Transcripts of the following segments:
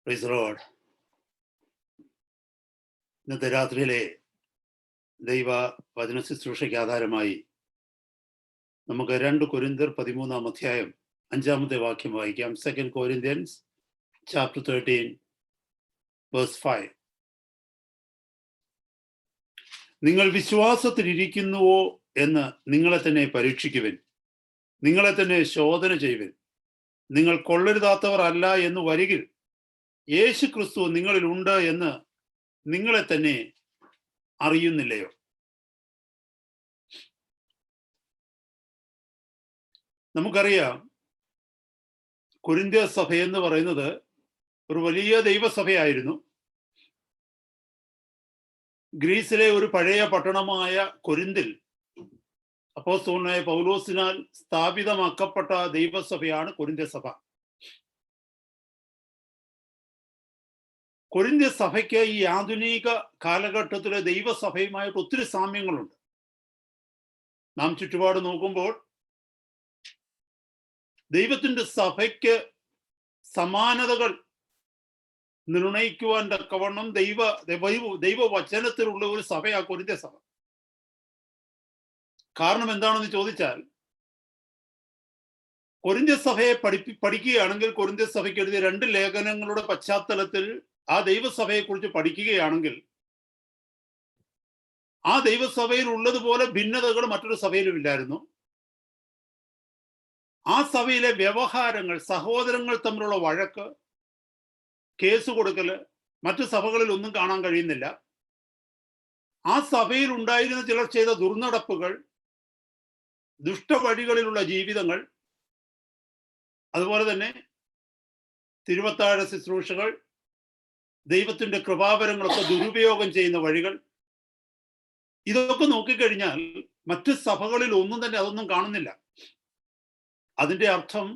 Praise the Lord. ഇന്നത്തെ രാത്രിയിലെ ദൈവ വചന ശുശ്രൂഷയ്ക്ക് ആധാരമായി നമുക്ക് 2 കൊരിന്ത്യർ 13 അധ്യായം 5 വാക്യം വായിക്കാം. 2 Corinthians chapter 13 verse 5. നിങ്ങൾ വിശ്വാസത്തിലിരിക്കുന്നുവോ എന്ന് നിങ്ങളെ തന്നെ പരീക്ഷിക്കുവിൻ, നിങ്ങളെ തന്നെ ശോധന ചെയ്യുവിൻ. നിങ്ങൾ കൊള്ളരുതാത്തവർ അല്ല എന്ന് വരികിൽ യേശു ക്രിസ്തു നിങ്ങളിൽ ഉണ്ട് എന്ന് നിങ്ങളെ തന്നെ അറിയുന്നില്ലയോ? നമുക്കറിയാം, കൊരിന്ത്യ സഭ എന്ന് പറയുന്നത് ഒരു വലിയ ദൈവസഭയായിരുന്നു. ഗ്രീസിലെ ഒരു പഴയ പട്ടണമായ കൊരിന്തിൽ അപ്പോസ്തലനായ പൗലോസിനാൽ സ്ഥാപിതമാക്കപ്പെട്ട ദൈവസഭയാണ് കൊരിന്ത്യ സഭ. കൊരിന്ത്യ സഭയ്ക്ക് ഈ ആധുനിക കാലഘട്ടത്തിലെ ദൈവസഭയുമായിട്ട് ഒത്തിരി സാമ്യങ്ങളുണ്ട്. നാം ചുറ്റുപാട് നോക്കുമ്പോൾ ദൈവത്തിന്റെ സഭയ്ക്ക് സമാനതകൾ നിർണയിക്കുവാൻ തക്കവണ്ണം ദൈവവചനത്തിലുള്ള ഒരു സഭയാ കൊരിന്ത്യ സഭ. കാരണം എന്താണെന്ന് ചോദിച്ചാൽ, കൊരിന്ത്യ സഭയെ പഠിക്കുകയാണെങ്കിൽ, കൊരിന്ത്യ സഭയ്ക്ക് എഴുതിയ 2 ലേഖനങ്ങളുടെ പശ്ചാത്തലത്തിൽ ആ ദൈവസഭയെ കുറിച്ച് പഠിക്കുകയാണെങ്കിൽ, ആ ദൈവസഭയിൽ ഉള്ളതുപോലെ ഭിന്നതകൾ മറ്റൊരു സഭയിലും ഇല്ലായിരുന്നു. ആ സഭയിലെ വ്യവഹാരങ്ങൾ, സഹോദരങ്ങൾ തമ്മിലുള്ള വഴക്ക്, കേസ് കൊടുക്കല് മറ്റു സഭകളിൽ ഒന്നും കാണാൻ കഴിയുന്നില്ല. ആ സഭയിൽ ഉണ്ടായിരുന്ന ചിലർ ചെയ്ത ദുർനടപ്പുകൾ, ദുഷ്ടവഴികളിലുള്ള ജീവിതങ്ങൾ, അതുപോലെ തന്നെ തിരുവത്താഴ ശുശ്രൂഷകൾ, ദൈവത്തിന്റെ കൃപാവരങ്ങളൊക്കെ ദുരുപയോഗം ചെയ്യുന്ന വഴികൾ, ഇതൊക്കെ നോക്കിക്കഴിഞ്ഞാൽ മറ്റ് സഭകളിൽ ഒന്നും തന്നെ അതൊന്നും കാണുന്നില്ല. അതിന്റെ അർത്ഥം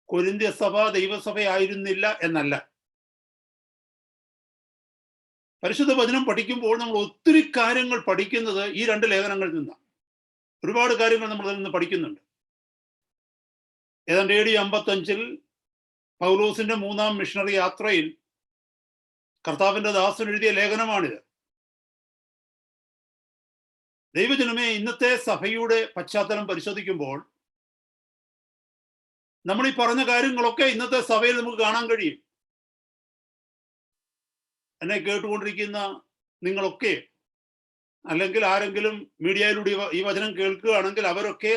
കൊരിന്ത്യ സഭ ദൈവസഭയായിരുന്നില്ല എന്നല്ല. പരിശുദ്ധ വചനം പഠിക്കുമ്പോൾ നമ്മൾ ഒത്തിരി കാര്യങ്ങൾ പഠിക്കുന്നത് ഈ 2 ലേഖനങ്ങളിൽ നിന്നാണ്. ഒരുപാട് കാര്യങ്ങൾ നമ്മൾ അതിൽ നിന്ന് പഠിക്കുന്നുണ്ട്. ഏതാണ്ട് AD 55 പൗലോസിന്റെ 3ാം മിഷണറി യാത്രയിൽ കർത്താവിന്റെ ദാസൻ എഴുതിയ ലേഖനമാണിത്. ദൈവജനമേ, ഇന്നത്തെ സഭയുടെ പശ്ചാത്തലം പരിശോധിക്കുമ്പോൾ നമ്മൾ ഈ പറഞ്ഞ കാര്യങ്ങളൊക്കെ ഇന്നത്തെ സഭയിൽ നമുക്ക് കാണാൻ കഴിയും. എന്നെ കേട്ടുകൊണ്ടിരിക്കുന്ന നിങ്ങളൊക്കെ, അല്ലെങ്കിൽ ആരെങ്കിലും മീഡിയയിലൂടെ ഈ വചനം കേൾക്കുകയാണെങ്കിൽ, അവരൊക്കെ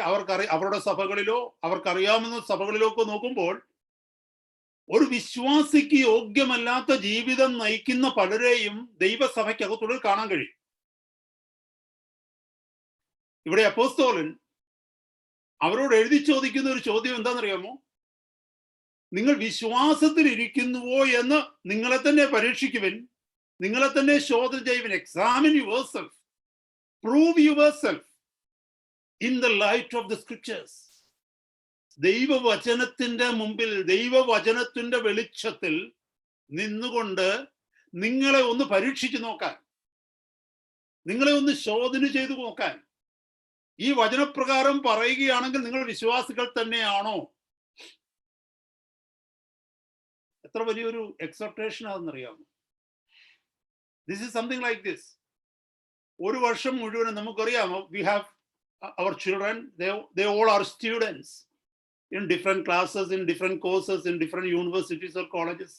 അവരുടെ സഭകളിലോ അവർക്കറിയാവുന്ന സഭകളിലോ ഒക്കെ നോക്കുമ്പോൾ ഒരു വിശ്വാസിക്ക് യോഗ്യമല്ലാത്ത ജീവിതം നയിക്കുന്ന പലരെയും ദൈവസഭയ്ക്കകത്തുള്ളിൽ കാണാൻ കഴിയും. ഇവിടെ അപ്പോസ്തലൻ അവരോട് എഴുതി ചോദിക്കുന്ന ഒരു ചോദ്യം എന്താണെന്നറിയാമോ? നിങ്ങൾ വിശ്വാസത്തിൽ ഇരിക്കുന്നുവോ എന്ന് നിങ്ങളെ തന്നെ പരീക്ഷിക്കുവിൻ, നിങ്ങളെ തന്നെ ശോധന ചെയ്യുവിൻ. Examine yourself, prove yourself in the light of the scriptures. ദൈവവചനത്തിന്റെ മുമ്പിൽ, ദൈവവചനത്തിന്റെ വെളിച്ചത്തിൽ നിന്നുകൊണ്ട് നിങ്ങളെ ഒന്ന് പരീക്ഷിച്ചു നോക്കാൻ, നിങ്ങളെ ഒന്ന് ശോധന ചെയ്തു നോക്കാൻ. ഈ വചനപ്രകാരം പറയുകയാണെങ്കിൽ നിങ്ങൾ വിശ്വാസികൾ തന്നെയാണോ? എത്ര വലിയൊരു എക്സോർട്ടേഷൻ ആണെന്നറിയാമോ? This is something like this. ഒരു വർഷം മുഴുവനും നമുക്കറിയാമോ, we have our children, they all are students in different classes, in different courses, in different universities or colleges.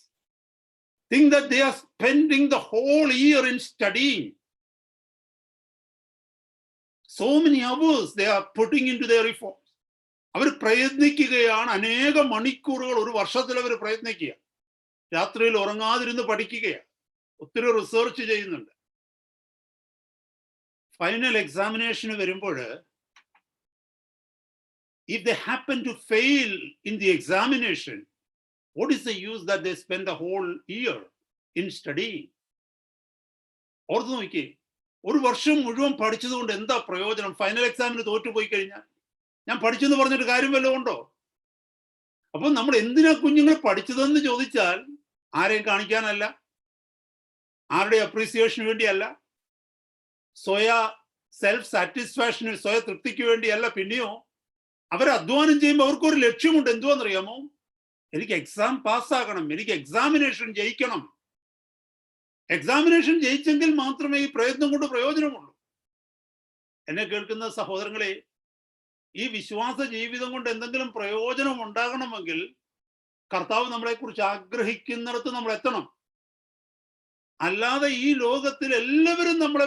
Think that they are spending the whole year in studying. So many hours they are putting into their reforms. അവർ പ്രയത്നിക്കുകയാണ്. അനേക മണിക്കൂറുകൾ ഒരു വർഷത്തിൽ അവർ പ്രയത്നിക്കുക. രാത്രിയിൽ ഉറങ്ങാതിരുന്ന് പഠിക്കുകയാണ്. ഒത്തിരി research ചെയ്യുന്നുണ്ട്. Final എക്സാമിനേഷന് വരുമ്പോൾ, if they happen to fail in the examination, what is the use that they spend the whole year in studying? ഓർത്ത് നോക്കിയേ, ഒരു വർഷം മുഴുവൻ പഠിച്ചതുകൊണ്ട് എന്താ പ്രയോജനം? ഫൈനൽ എക്സാമിന് തോറ്റുപോയി കഴിഞ്ഞാൽ ഞാൻ പഠിച്ചെന്ന് പറഞ്ഞിട്ട് കാര്യം വല്ലതും ഉണ്ടോ? അപ്പൊ നമ്മൾ എന്തിനാ കുഞ്ഞുങ്ങൾ പഠിച്ചതെന്ന് ചോദിച്ചാൽ ആരെയും കാണിക്കാനല്ല, ആരുടെ അപ്രീസിയേഷന് വേണ്ടിയല്ല, സെൽഫ് സാറ്റിസ്ഫാക്ഷന്, സ്വയ തൃപ്തിക്ക് വേണ്ടിയല്ല. പിന്നെയോ അവർ അധ്വാനം ചെയ്യുമ്പോൾ അവർക്കൊരു ലക്ഷ്യമുണ്ട്. എന്തുവാന്നറിയാമോ? എനിക്ക് എക്സാം പാസ്സാകണം, എനിക്ക് എക്സാമിനേഷൻ ജയിക്കണം. എക്സാമിനേഷൻ ജയിച്ചെങ്കിൽ മാത്രമേ ഈ പ്രയത്നം കൊണ്ട് പ്രയോജനമുള്ളൂ. എന്നെ കേൾക്കുന്ന സഹോദരങ്ങളെ, ഈ വിശ്വാസ ജീവിതം കൊണ്ട് എന്തെങ്കിലും പ്രയോജനം ഉണ്ടാകണമെങ്കിൽ കർത്താവ് നമ്മളെക്കുറിച്ച് ആഗ്രഹിക്കുന്നിടത്ത് നമ്മൾ എത്തണം. അല്ലാതെ ഈ ലോകത്തിൽ എല്ലാവരും നമ്മളെ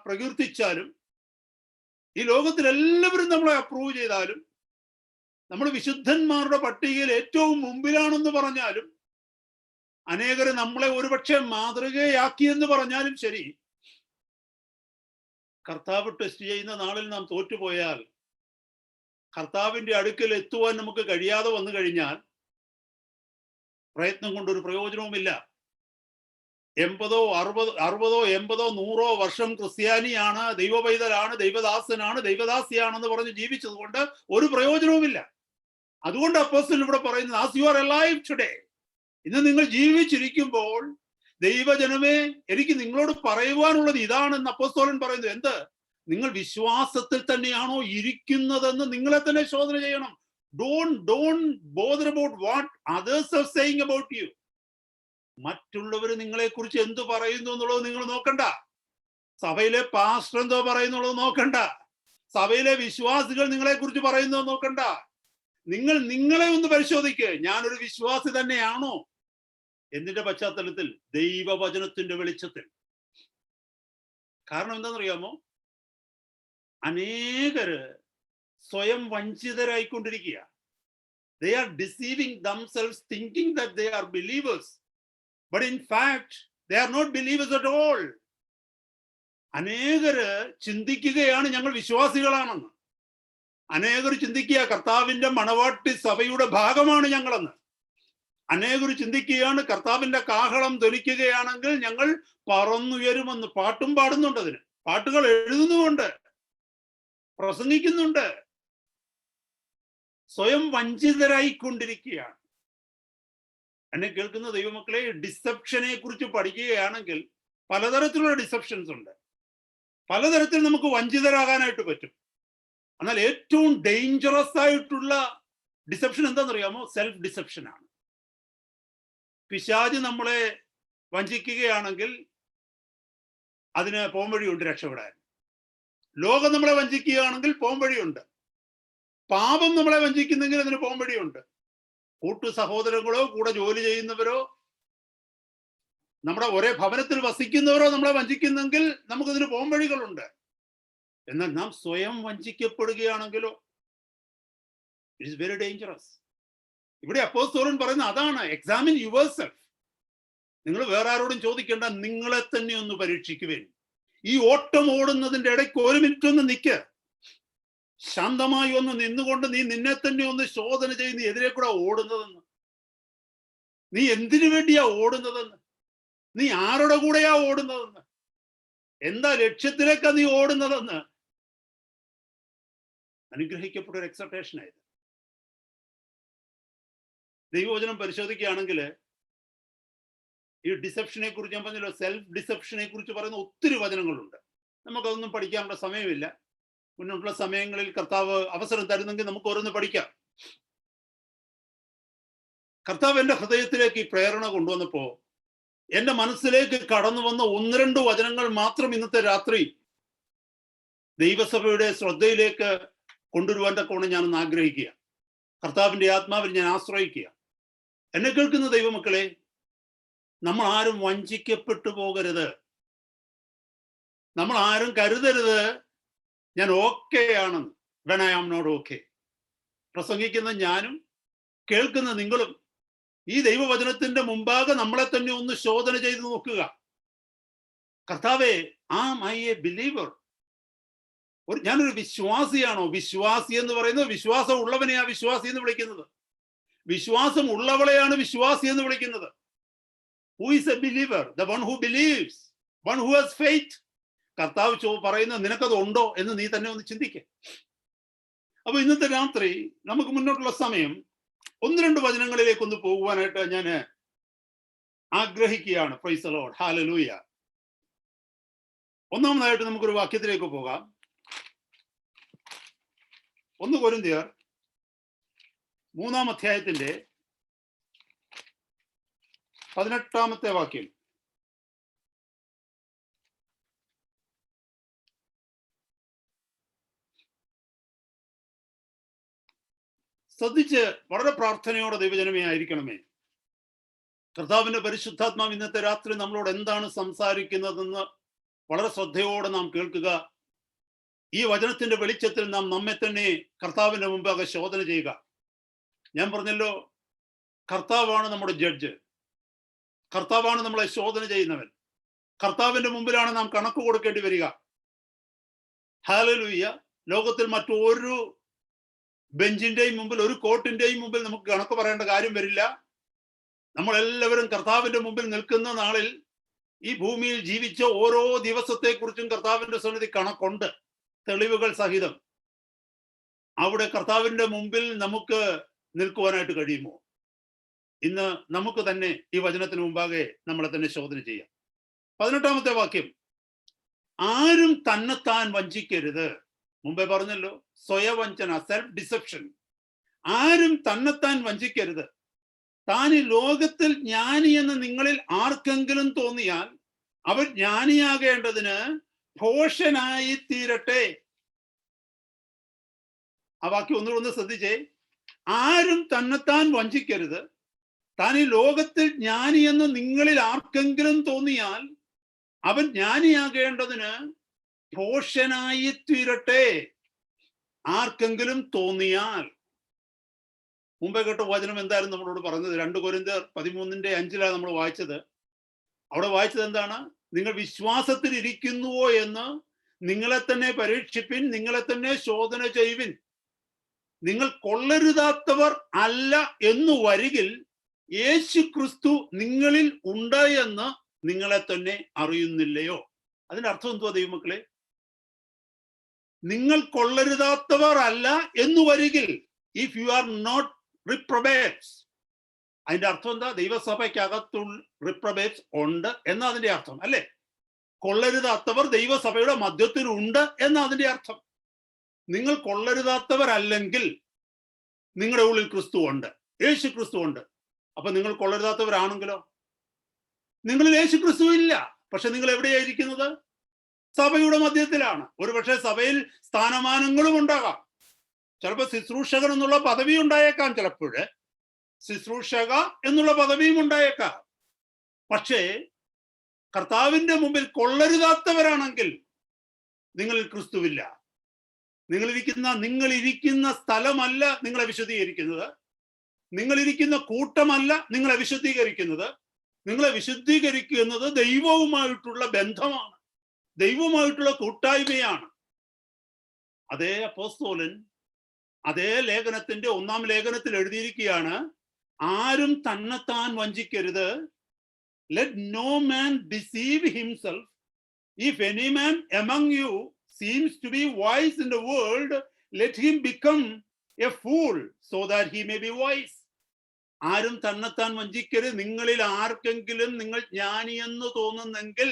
പ്രകീർത്തിച്ചാലും, ഈ ലോകത്തിൽ എല്ലാവരും നമ്മളെ അപ്രൂവ് ചെയ്താലും, നമ്മൾ വിശുദ്ധന്മാരുടെ പട്ടികയിൽ ഏറ്റവും മുമ്പിലാണെന്ന് പറഞ്ഞാലും, അനേകര് നമ്മളെ ഒരുപക്ഷെ മാതൃകയാക്കിയെന്ന് പറഞ്ഞാലും ശരി, കർത്താവ് ടെസ്റ്റ് ചെയ്യുന്ന നാളിൽ നാം തോറ്റുപോയാൽ, കർത്താവിന്റെ അടുക്കൽ എത്തുവാൻ നമുക്ക് കഴിയാതെ വന്നു കഴിഞ്ഞാൽ, പ്രയത്നം കൊണ്ടൊരു പ്രയോജനവുമില്ല. 80, 60, 80, 100 വർഷം ക്രിസ്ത്യാനിയാണ്, ദൈവപൈതലാണ്, ദൈവദാസനാണ്, ദൈവദാസിയാണെന്ന് പറഞ്ഞ് ജീവിച്ചത് കൊണ്ട് ഒരു പ്രയോജനവുമില്ല. അതുകൊണ്ട് അപ്പോസ്തലൻ ഇവിടെ പറയുന്നത്, as you are alive today, ഇന്ന് നിങ്ങൾ ജീവിച്ചിരിക്കുമ്പോൾ ദൈവജനമേ, എനിക്ക് നിങ്ങളോട് പറയുവാനുള്ളത് ഇതാണെന്ന് അപ്പോസ്തലൻ പറയുന്നത്. എന്ത്? നിങ്ങൾ വിശ്വാസത്തിൽ തന്നെയാണോ ഇരിക്കുന്നതെന്ന് നിങ്ങളെ തന്നെ ശോധന ചെയ്യണം. Don't bother about what others are saying about you. മറ്റുള്ളവർ നിങ്ങളെ കുറിച്ച് എന്ത് പറയുന്നു എന്നുള്ളത് നിങ്ങൾ നോക്കണ്ട. സഭയിലെ പാസ്റ്റർ എന്തോ പറയുന്നുള്ളത് നോക്കണ്ട. സഭയിലെ വിശ്വാസികൾ നിങ്ങളെ കുറിച്ച് പറയുന്നത് നോക്കണ്ട. നിങ്ങൾ നിങ്ങളെ ഒന്ന് പരിശോധിക്കുക. ഞാനൊരു വിശ്വാസി തന്നെയാണോ എന്നിന്റെ പശ്ചാത്തലത്തിൽ, ദൈവവചനത്തിന്റെ വെളിച്ചത്തിൽ. കാരണം എന്താണെന്നറിയാമോ? അനേകര് സ്വയം വഞ്ചിതരായിക്കൊണ്ടിരിക്കുക. They are deceiving themselves thinking that they are believers, but in fact they are not believers at all. അനേകര് ചിന്തിക്കുകയാണ് ഞങ്ങൾ വിശ്വാസികളാണെന്ന്. അനേകർ ചിന്തിക്കുക കർത്താവിന്റെ മണവാട്ടി സഭയുടെ ഭാഗമാണ് ഞങ്ങളെന്ന്. അനേകർ ചിന്തിക്കുകയാണ് കർത്താവിന്റെ കാഹളം ധ്വനിക്കുകയാണെങ്കിൽ ഞങ്ങൾ പറന്നുയരുമെന്ന്. പാട്ടും പാടുന്നുണ്ട്, അതിന് പാട്ടുകൾ എഴുതുന്നുമുണ്ട്, പ്രസംഗിക്കുന്നുണ്ട്. സ്വയം വഞ്ചിതരായിക്കൊണ്ടിരിക്കുകയാണ്. എന്നെ കേൾക്കുന്ന ദൈവമക്കളെ, ഡിസെപ്ഷനെ കുറിച്ച് പഠിക്കുകയാണെങ്കിൽ പലതരത്തിലുള്ള ഡിസെപ്ഷൻസ് ഉണ്ട്. പലതരത്തിൽ നമുക്ക് വഞ്ചിതരാകാനായിട്ട് പറ്റും. എന്നാൽ ഏറ്റവും ഡേഞ്ചറസ് ആയിട്ടുള്ള ഡിസെപ്ഷൻ എന്താണെന്നറിയാമോ? സെൽഫ് ഡിസെപ്ഷൻ ആണ്. പിശാച് നമ്മളെ വഞ്ചിക്കുകയാണെങ്കിൽ അതിന് പോംവഴിയുണ്ട് രക്ഷപ്പെടാൻ. ലോകം നമ്മളെ വഞ്ചിക്കുകയാണെങ്കിൽ പോംവഴിയുണ്ട്. പാപം നമ്മളെ വഞ്ചിക്കുന്നെങ്കിൽ അതിന് പോംവഴിയുണ്ട്. കൂട്ടു സഹോദരങ്ങളോ, കൂടെ ജോലി ചെയ്യുന്നവരോ, നമ്മുടെ ഒരേ ഭവനത്തിൽ വസിക്കുന്നവരോ നമ്മളെ വഞ്ചിക്കുന്നെങ്കിൽ നമുക്കതിന് പോംവഴികളുണ്ട്. എന്നാൽ നാം സ്വയം വഞ്ചിക്കപ്പെടുകയാണെങ്കിലോ, ഇറ്റ് ഈസ് വെരി ഡേഞ്ചറസ്. ഇവിടെ അപ്പോസ്തലൻ പറയുന്ന അതാണ്, എക്സാമിൻ യുവർസെൽഫ്. നിങ്ങൾ വേറെ ആരോടും ചോദിക്കേണ്ട, നിങ്ങളെ തന്നെ ഒന്ന് പരീക്ഷിക്കുവേൻ. ഈ ഓട്ടം ഓടുന്നതിന്റെ ഇടയ്ക്ക് ഒരു മിനിറ്റ് ഒന്ന് നിൽക്ക്. ശാന്തമായി ഒന്ന് നിന്നുകൊണ്ട് നീ നിന്നെ തന്നെ ഒന്ന് ശോധന ചെയ്ത് നീ എതിരെ കൂടെ ഓടുന്നതെന്ന്, നീ എന്തിനു വേണ്ടിയാ ഓടുന്നതെന്ന്, നീ ആരുടെ കൂടെയാ ഓടുന്നതെന്ന്, എന്താ ലക്ഷ്യത്തിലേക്കാ നീ ഓടുന്നതെന്ന്. അനുഗ്രഹിക്കപ്പെട്ട ഒരു എക്സർട്ടേഷൻ ആയത്. ദൈവവചനം പരിശോധിക്കുകയാണെങ്കിൽ ഈ ഡിസെപ്ഷനെ കുറിച്ച് ഞാൻ പറഞ്ഞല്ലോ, സെൽഫ് ഡിസെപ്ഷനെ കുറിച്ച് പറയുന്ന ഒത്തിരി വചനങ്ങളുണ്ട്. നമുക്കതൊന്നും പഠിക്കാനുള്ള സമയമില്ല. മുന്നോട്ടുള്ള സമയങ്ങളിൽ കർത്താവ് അവസരം തരുന്നെങ്കിൽ നമുക്ക് ഓരോന്ന് പഠിക്കാം. കർത്താവ് എൻ്റെ ഹൃദയത്തിലേക്ക് ഈ പ്രേരണ കൊണ്ടുവന്നപ്പോ എൻ്റെ മനസ്സിലേക്ക് കടന്നു വന്ന 1-2 വചനങ്ങൾ മാത്രം ഇന്നത്തെ രാത്രി ദൈവസഭയുടെ ശ്രദ്ധയിലേക്ക് കൊണ്ടുവരുവാൻ തക്കവണ്ണം ഞാനൊന്ന് ആഗ്രഹിക്കുക. കർത്താവിന്റെ ആത്മാവിൽ ഞാൻ ആശ്രയിക്കുക. എന്നെ കേൾക്കുന്ന ദൈവമക്കളെ, നമ്മൾ ആരും വഞ്ചിക്കപ്പെട്ടു പോകരുത്. നമ്മൾ ആരും കരുതരുത് ഞാൻ ഓക്കെ ആണെന്ന്. When I am not okay. പ്രസംഗിക്കുന്ന ഞാനും കേൾക്കുന്ന നിങ്ങളും ഈ ദൈവവചനത്തിന്റെ മുമ്പാകെ നമ്മളെ തന്നെ ഒന്ന് ശോധന ചെയ്ത് നോക്കുക. കർത്താവേ, ആം ഐ എ ബിലീവർ? ഞാനൊരു വിശ്വാസിയാണോ? വിശ്വാസി എന്ന് പറയുന്നത് വിശ്വാസം ഉള്ളവനെയാ വിശ്വാസി എന്ന് വിളിക്കുന്നത്. വിശ്വാസം ഉള്ളവളെയാണ് വിശ്വാസി എന്ന് വിളിക്കുന്നത്. Who is a believer? The one who believes, one who has faith. കർത്താവ് പറയുന്നത് നിനക്കത് ഉണ്ടോ എന്ന് നീ തന്നെ ഒന്ന് ചിന്തിക്ക. അപ്പൊ ഇന്നത്തെ രാത്രി നമുക്ക് മുന്നോട്ടുള്ള സമയം 1-2 വചനങ്ങളിലേക്ക് ഒന്ന് പോകുവാനായിട്ട് ഞാൻ ആഗ്രഹിക്കുകയാണ്. Praise the Lord, hallelujah. ഒന്നാമതായിട്ട് നമുക്കൊരു വാക്യത്തിലേക്ക് പോകാം. 1 കൊരിന്ത്യർ 3-ാം അധ്യായത്തിന്റെ 18-ാമത്തെ വാക്യം. ശ്രദ്ധിച്ച് വളരെ പ്രാർത്ഥനയോടെ ദൈവജനമേ ആയിരിക്കണമേ. കർത്താവിന്റെ പരിശുദ്ധാത്മാവ് ഇന്നത്തെ രാത്രി നമ്മളോട് എന്താണ് സംസാരിക്കുന്നതെന്ന് വളരെ ശ്രദ്ധയോടെ നാം കേൾക്കുക. ഈ വചനത്തിന്റെ വെളിച്ചത്തിൽ നാം നമ്മെ തന്നെ കർത്താവിന്റെ മുമ്പാകെ ശോധന ചെയ്യുക. ഞാൻ പറഞ്ഞല്ലോ, കർത്താവാണ് നമ്മുടെ ജഡ്ജ്, കർത്താവാണ് നമ്മളെ ശോധന ചെയ്യുന്നവൻ. കർത്താവിന്റെ മുമ്പിലാണ് നാം കണക്ക് കൊടുക്കേണ്ടി വരിക. ഹല്ലേലൂയ. ലോകത്തിൽ മറ്റൊരു ബെഞ്ചിന്റെയും മുമ്പിൽ, ഒരു കോർട്ടിന്റെയും മുമ്പിൽ നമുക്ക് കണക്ക് പറയേണ്ട കാര്യം വരില്ല. നമ്മളെല്ലാവരും കർത്താവിന്റെ മുമ്പിൽ നിൽക്കുന്ന നാളിൽ ഈ ഭൂമിയിൽ ജീവിച്ച ഓരോ ദിവസത്തെക്കുറിച്ചും കർത്താവിന്റെ സന്നിധി കണക്കുണ്ട്, തെളിവുകൾ സഹിതം. അവിടെ കർത്താവിന്റെ മുമ്പിൽ നമുക്ക് നിൽക്കുവാനായിട്ട് കഴിയുമോ? ഇന്ന് നമുക്ക് തന്നെ ഈ വചനത്തിന് മുമ്പാകെ നമ്മളെ തന്നെ ശോധന ചെയ്യാം. 18-ാമത്തെ വാക്യം. ആരും തന്നെത്താൻ വഞ്ചിക്കരുത്. മുമ്പേ പറഞ്ഞല്ലോ, സ്വയവഞ്ചന, സെൽഫ് ഡിസെപ്ഷൻ. ആരും തന്നെത്താൻ വഞ്ചിക്കരുത്. താൻ ഈ ലോകത്തിൽ ജ്ഞാനി എന്ന് നിങ്ങളിൽ ആർക്കെങ്കിലും തോന്നിയാൽ അവൻ ജ്ഞാനിയാകേണ്ടതിന് ഭോഷനായി തീരട്ടെ. ആ വാക്യം ഒന്നുകൂടെ ശ്രദ്ധിച്ചേ. ആരും തന്നെത്താൻ വഞ്ചിക്കരുത്. താൻ ഈ ലോകത്തിൽ ജ്ഞാനി എന്ന് നിങ്ങളിൽ ആർക്കെങ്കിലും തോന്നിയാൽ അവൻ ജ്ഞാനിയാകേണ്ടതിന് ഭോഷനായി തീരട്ടെ. ആർക്കെങ്കിലും തോന്നിയാൽ. മുമ്പേ കേട്ട വചനം എന്തായിരുന്നു നമ്മളോട് പറഞ്ഞത്? 2 കൊരിന്ത്യർ 13:5 നമ്മൾ വായിച്ചത്. അവിടെ വായിച്ചത് എന്താണ്? നിങ്ങൾ വിശ്വാസത്തിൽ ഇരിക്കുന്നുവോ എന്ന് നിങ്ങളെ തന്നെ പരീക്ഷിപ്പിൻ, നിങ്ങളെ തന്നെ ശോധന ചെയ്യുവിൻ. നിങ്ങൾ കൊള്ളരുതാത്തവർ അല്ല എന്ന് വരികിൽ യേശു ക്രിസ്തു നിങ്ങളിൽ ഉണ്ട് എന്ന് നിങ്ങളെ തന്നെ അറിയുന്നില്ലയോ? അതിന്റെ അർത്ഥം എന്തുവാ ദൈവമക്കളെ? നിങ്ങൾ കൊള്ളരുതാത്തവർ അല്ല എന്ന് വരികിൽ, ഇഫ് യു ആർ നോട്ട് റിപ്രബേറ്റ്സ്. അതിന്റെ അർത്ഥം എന്താ? ദൈവസഭയ്ക്കകത്തുള്ള റിപ്രബേറ്റ്സ് ഉണ്ട് എന്നാ അതിന്റെ അർത്ഥം, അല്ലെ? കൊള്ളരുതാത്തവർ ദൈവസഭയുടെ മധ്യത്തിൽ ഉണ്ട് എന്നാ അതിന്റെ അർത്ഥം. നിങ്ങൾ കൊള്ളരുതാത്തവരല്ലെങ്കിൽ നിങ്ങളുടെ ഉള്ളിൽ ക്രിസ്തു ഉണ്ട്, യേശു ക്രിസ്തു ഉണ്ട്. അപ്പൊ നിങ്ങൾ കൊള്ളരുതാത്തവരാണെങ്കിലോ? നിങ്ങളിൽ യേശു ക്രിസ്തു ഇല്ല. പക്ഷെ നിങ്ങൾ എവിടെയായിരിക്കുന്നത്? സഭയുടെ മധ്യത്തിലാണ്. ഒരുപക്ഷെ സഭയിൽ സ്ഥാനമാനങ്ങളും ഉണ്ടാകാം. ചിലപ്പോൾ ശുശ്രൂഷകൻ എന്നുള്ള പദവി ഉണ്ടായേക്കാം, ചിലപ്പോൾ ശുശ്രൂഷക എന്നുള്ള പദവിയും ഉണ്ടായേക്കാം. പക്ഷേ കർത്താവിന്റെ മുമ്പിൽ കൊള്ളരുതാത്തവരാണെങ്കിൽ നിങ്ങളിൽ ക്രിസ്തുവില്ല. നിങ്ങളിരിക്കുന്ന സ്ഥലമല്ല നിങ്ങളെ വിശുദ്ധീകരിക്കുന്നത്. നിങ്ങളിരിക്കുന്ന കൂട്ടമല്ല നിങ്ങളെ വിശുദ്ധീകരിക്കുന്നത്. നിങ്ങളെ വിശുദ്ധീകരിക്കുന്നത് ദൈവവുമായിട്ടുള്ള ബന്ധമാണ്, ദൈവവുമായിട്ടുള്ള കൂട്ടായ്മയാണ്. അതേ അപ്പോസ്തലൻ അതേ ലേഖനത്തിന്റെ 1-ാം ലേഖനത്തിൽ എഴുതിയിരിക്കുകയാണ്, ആരും തന്നെത്താൻ വഞ്ചിക്കരുത്. Let no man deceive himself. If any man among you seems to be wise in the world, let him become a fool so that he may be wise. ആരും തന്നെത്താൻ വഞ്ചിക്കരുത്. നിങ്ങളിൽ ആർക്കെങ്കിലും നിങ്ങൾ ജ്ഞാനിയെന്ന് തോന്നുന്നെങ്കിൽ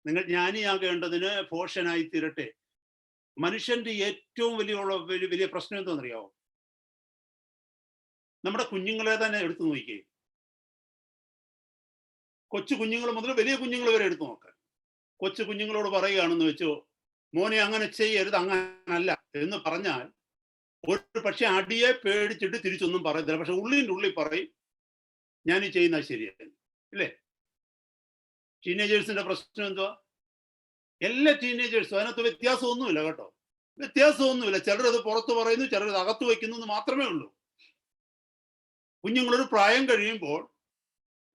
നിങ്ങൾ ജ്ഞാനിയാകേണ്ടതിന് ഭോഷനായി തീരട്ടെ. മനുഷ്യന്റെ ഏറ്റവും വലിയ പ്രശ്നം എന്താണെന്നറിയാവോ? നമ്മുടെ കുഞ്ഞുങ്ങളെ തന്നെ എടുത്തു നോക്കിയേ. കൊച്ചു കുഞ്ഞുങ്ങൾ മുതൽ വലിയ കുഞ്ഞുങ്ങൾ വരെ എടുത്തു നോക്കാൻ. കൊച്ചു കുഞ്ഞുങ്ങളോട് പറയുകയാണെന്ന് വെച്ചോ, മോനെ അങ്ങനെ ചെയ്യരുത്, അങ്ങനല്ല എന്ന് പറഞ്ഞാൽ ഒരു പക്ഷെ അടിയെ പേടിച്ചിട്ട് തിരിച്ചൊന്നും പറയത്തില്ല. പക്ഷെ ഉള്ളിൻ്റെ പറയും, ഞാൻ ഈ ചെയ്യുന്നത് ശരിയല്ല, ഇല്ലേ? ടീനേജേഴ്സിന്റെ പ്രശ്നം എന്തുവാ? എല്ലാ ടീനേജേഴ്സും അതിനകത്ത് വ്യത്യാസമൊന്നുമില്ല കേട്ടോ, വ്യത്യാസമൊന്നുമില്ല. ചിലരത് പുറത്ത് പറയുന്നു, ചിലരത് അകത്ത് വയ്ക്കുന്നു എന്ന് മാത്രമേ ഉള്ളൂ. കുഞ്ഞുങ്ങളൊരു പ്രായം കഴിയുമ്പോൾ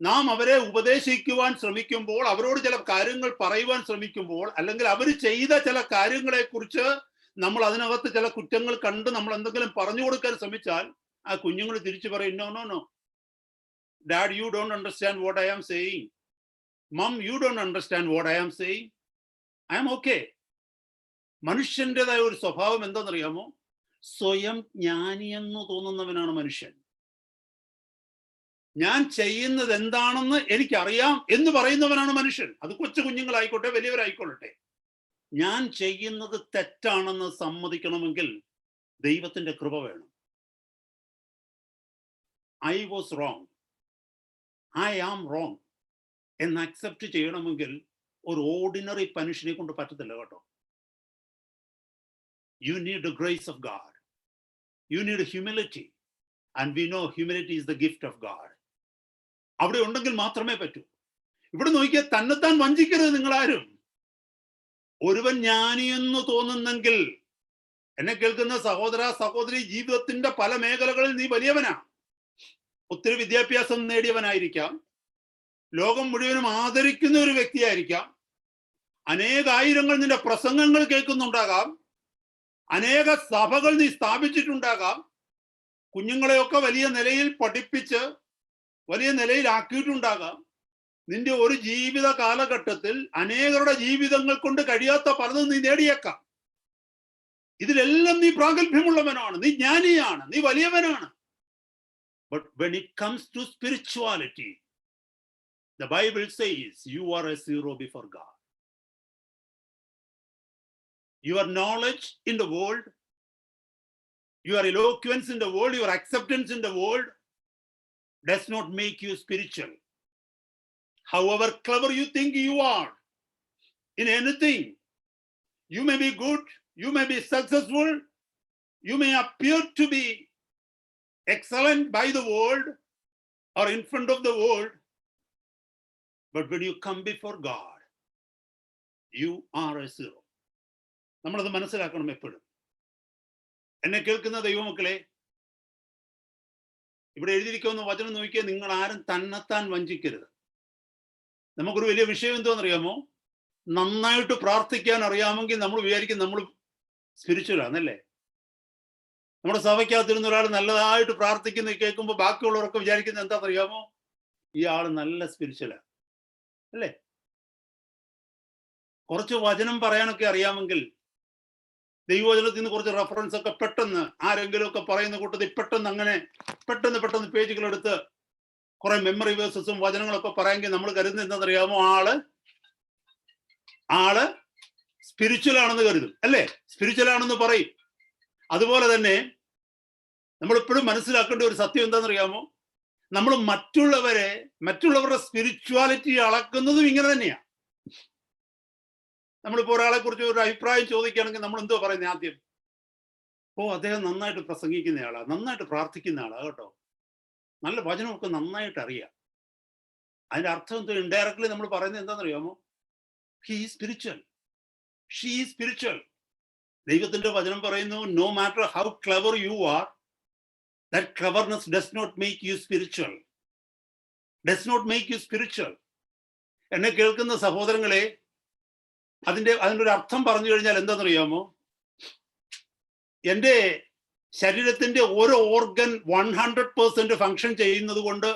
നാം അവരെ ഉപദേശിക്കുവാൻ ശ്രമിക്കുമ്പോൾ, അവരോട് ചില കാര്യങ്ങൾ പറയുവാൻ ശ്രമിക്കുമ്പോൾ, അല്ലെങ്കിൽ അവർ ചെയ്ത ചില കാര്യങ്ങളെ കുറിച്ച് നമ്മൾ അതിനകത്ത് ചില കുറ്റങ്ങൾ കണ്ട് നമ്മൾ എന്തെങ്കിലും പറഞ്ഞു കൊടുക്കാൻ ശ്രമിച്ചാൽ ആ കുഞ്ഞുങ്ങൾ തിരിച്ചു പറയും, no no no dad, you don't understand what I am saying. Mum, you don't understand what I am saying. I am okay. മനുഷ്യൻ്റെതായ ഒരു സ്വഭാവം എന്താണെന്നറിയാമോ? സ്വയം ജ്ഞാനിയെന്ന് തോന്നുന്നവനാണ് മനുഷ്യൻ. ഞാൻ ചെയ്യുന്നത് എന്താണെന്ന് എനിക്കറിയാം എന്ന് പറയുന്നവനാണ് മനുഷ്യൻ. അത് കൊച്ചു കുഞ്ഞുങ്ങളായിക്കോട്ടെ വലിയവരായിക്കൊള്ളട്ടെ. ഞാൻ ചെയ്യുന്നത് തെറ്റാണെന്ന് സമ്മതിക്കണമെങ്കിൽ ദൈവത്തിന്റെ കൃപ വേണം. I was wrong, I am wrong എന്ന് അക്സെപ്റ്റ് ചെയ്യണമെങ്കിൽ ഒരു ഓർഡിനറി മനുഷ്യനെ കൊണ്ട് പറ്റത്തില്ല കേട്ടോ. You need the grace of God, you need humility, and we know humility is the gift of God. അവിടെ ഉണ്ടെങ്കിൽ മാത്രമേ പറ്റൂ. ഇവിടെ നോക്കിയാൽ തന്നെത്താൻ വഞ്ചിക്കരുത് നിങ്ങളാരും. ഒരുവൻ ജ്ഞാനിയെന്ന് തോന്നുന്നെങ്കിൽ, എന്നെ കേൾക്കുന്ന സഹോദര സഹോദരി, ജീവിതത്തിന്റെ പല മേഖലകളിൽ നീ വലിയവനാ. ഒത്തിരി വിദ്യാഭ്യാസം നേടിയവനായിരിക്കാം, ലോകം മുഴുവനും ആദരിക്കുന്ന ഒരു വ്യക്തിയായിരിക്കാം, അനേകായിരങ്ങൾ നിന്റെ പ്രസംഗങ്ങൾ കേൾക്കുന്നുണ്ടാകാം, അനേക സഭകൾ നീ സ്ഥാപിച്ചിട്ടുണ്ടാകാം, കുഞ്ഞുങ്ങളെയൊക്കെ വലിയ നിലയിൽ പഠിപ്പിച്ച് വലിയ നിലയിലാക്കിയിട്ടുണ്ടാകാം. നിന്റെ ഒരു ജീവിത കാലഘട്ടത്തിൽ അനേകരുടെ ജീവിതങ്ങൾ കൊണ്ട് കഴിയാത്ത പലതും നീ നേടിയേക്കാം. ഇതിലെല്ലാം നീ പ്രാഗൽഭ്യമുള്ളവനാണ്, നീ ജ്ഞാനിയാണ്, നീ വലിയവനാണ്. But when it comes to spirituality, the Bible says you are a zero before God. Your knowledge in the world, your eloquence in the world, your acceptance in the world does not make you spiritual. However clever you think you are in anything, you may be good, you may be successful, you may appear to be excellent by the world or in front of the world, but when you come before God, you are a zero. നമ്മളത് മനസ്സിലാക്കണം എപ്പോഴും. എന്നെ കേൾക്കുന്ന ദൈവമക്കളെ, ഇവിടെ എഴുതിയിരിക്കുന്ന വചനം നോക്കിയാൽ നിങ്ങൾ ആരും തന്നെത്താൻ വഞ്ചിക്കരുത്. നമുക്കൊരു വലിയ വിഷയം എന്തോന്നറിയാമോ? നന്നായിട്ട് പ്രാർത്ഥിക്കാൻ അറിയാമെങ്കിൽ നമ്മൾ വിചാരിക്കും നമ്മൾ സ്പിരിച്വൽ ആണല്ലേ. നമ്മുടെ സഭയ്ക്കകത്തിരുന്ന ഒരാൾ നല്ലതായിട്ട് പ്രാർത്ഥിക്കുന്ന കേൾക്കുമ്പോൾ ബാക്കിയുള്ളവരൊക്കെ വിചാരിക്കുന്നത് എന്താണെന്നറിയാമോ? ഇയാൾ നല്ല സ്പിരിച്വലാണ് അല്ലേ. കുറച്ച് വചനം പറയാനൊക്കെ അറിയാമെങ്കിൽ, ദൈവവചനത്തിൽ നിന്ന് കുറച്ച് റെഫറൻസ് ഒക്കെ പെട്ടെന്ന് ആരെങ്കിലും ഒക്കെ പറയുന്ന കൂട്ടത്തിൽ പെട്ടെന്ന് പേജുകൾ എടുത്ത് കുറെ മെമ്മറി വേഴ്സസും വചനങ്ങളൊക്കെ പറയാമെങ്കിൽ നമ്മൾ കരുതുന്നത് എന്താണെന്നറിയാമോ? ആള് സ്പിരിച്വൽ ആണെന്ന് കരുതും അല്ലേ, സ്പിരിച്വൽ ആണെന്ന് പറയും. അതുപോലെ തന്നെ നമ്മൾ എപ്പോഴും മനസ്സിലാക്കേണ്ട ഒരു സത്യം എന്താണെന്നറിയാമോ? നമ്മൾ മറ്റുള്ളവരുടെ സ്പിരിച്വാലിറ്റി അളക്കുന്നതും ഇങ്ങനെ തന്നെയാണ്. നമ്മളിപ്പോൾ ഒരാളെ കുറിച്ച് ഒരു അഭിപ്രായം ചോദിക്കുകയാണെങ്കിൽ നമ്മൾ എന്തോ പറയുന്നത് ആദ്യം? അദ്ദേഹം നന്നായിട്ട് പ്രസംഗിക്കുന്ന ആളാ, നന്നായിട്ട് പ്രാർത്ഥിക്കുന്ന ആളാ കേട്ടോ, നല്ല വചനമൊക്കെ നന്നായിട്ട് അറിയാം. അതിന്റെ അർത്ഥം എന്തോ ഇൻഡയറക്ട്ലി നമ്മൾ പറയുന്നത് എന്താണെന്നറിയാമോ? He is spiritual, she is spiritual. ദൈവത്തിന്റെ വചനം പറയുന്നു, no matter how clever you are, that cleverness does not make you spiritual, does not make you spiritual. എന്നെ കേൾക്കുന്ന സഹോദരങ്ങളെ, അതിൻ്റെ ഒരു അർത്ഥം പറഞ്ഞു കഴിഞ്ഞാൽ എന്താണെന്നറിയാമോ? എൻ്റെ ശരീരത്തിന്റെ ഓരോ ഓർഗൻ 100% ഫങ്ഷൻ ചെയ്യുന്നത് കൊണ്ട്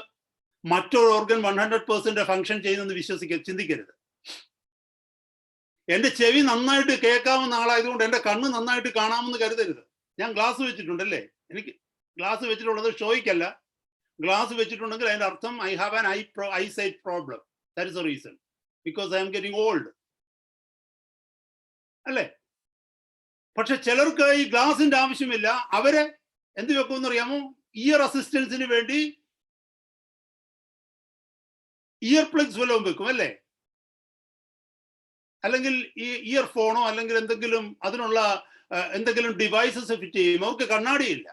മറ്റൊരു ഓർഗൻ 100% ഫങ്ഷൻ ചെയ്യുന്നെന്ന് ചിന്തിക്കരുത്. എൻ്റെ ചെവി നന്നായിട്ട് കേൾക്കാവുന്ന ആളായതുകൊണ്ട് എൻ്റെ കണ്ണ് നന്നായിട്ട് കാണാമെന്ന് കരുതരുത്. ഞാൻ ഗ്ലാസ് വെച്ചിട്ടുണ്ടല്ലേ, എനിക്ക് ഗ്ലാസ് വെച്ചിട്ടുള്ളത് ഷോയ്ക്കല്ല. ഗ്ലാസ് വെച്ചിട്ടുണ്ടെങ്കിൽ അതിന്റെ അർത്ഥം I have an eyesight problem, that is a reason, because I am getting old അല്ലേ. പക്ഷെ ചിലർക്ക് ഈ ഗ്ലാസിന്റെ ആവശ്യമില്ല. അവര് എന്ത് വെക്കുമെന്ന് അറിയാമോ? ഇയർ അസിസ്റ്റൻസിന് വേണ്ടി ഇയർ പ്ലഗ്സ് വല്ലതും വെക്കും അല്ലേ, അല്ലെങ്കിൽ ഈ ഇയർ ഫോണോ അല്ലെങ്കിൽ അതിനുള്ള എന്തെങ്കിലും ഡിവൈസസ് ഫിറ്റ് ചെയ്യും. അവർക്ക് കണ്ണാടിയില്ല,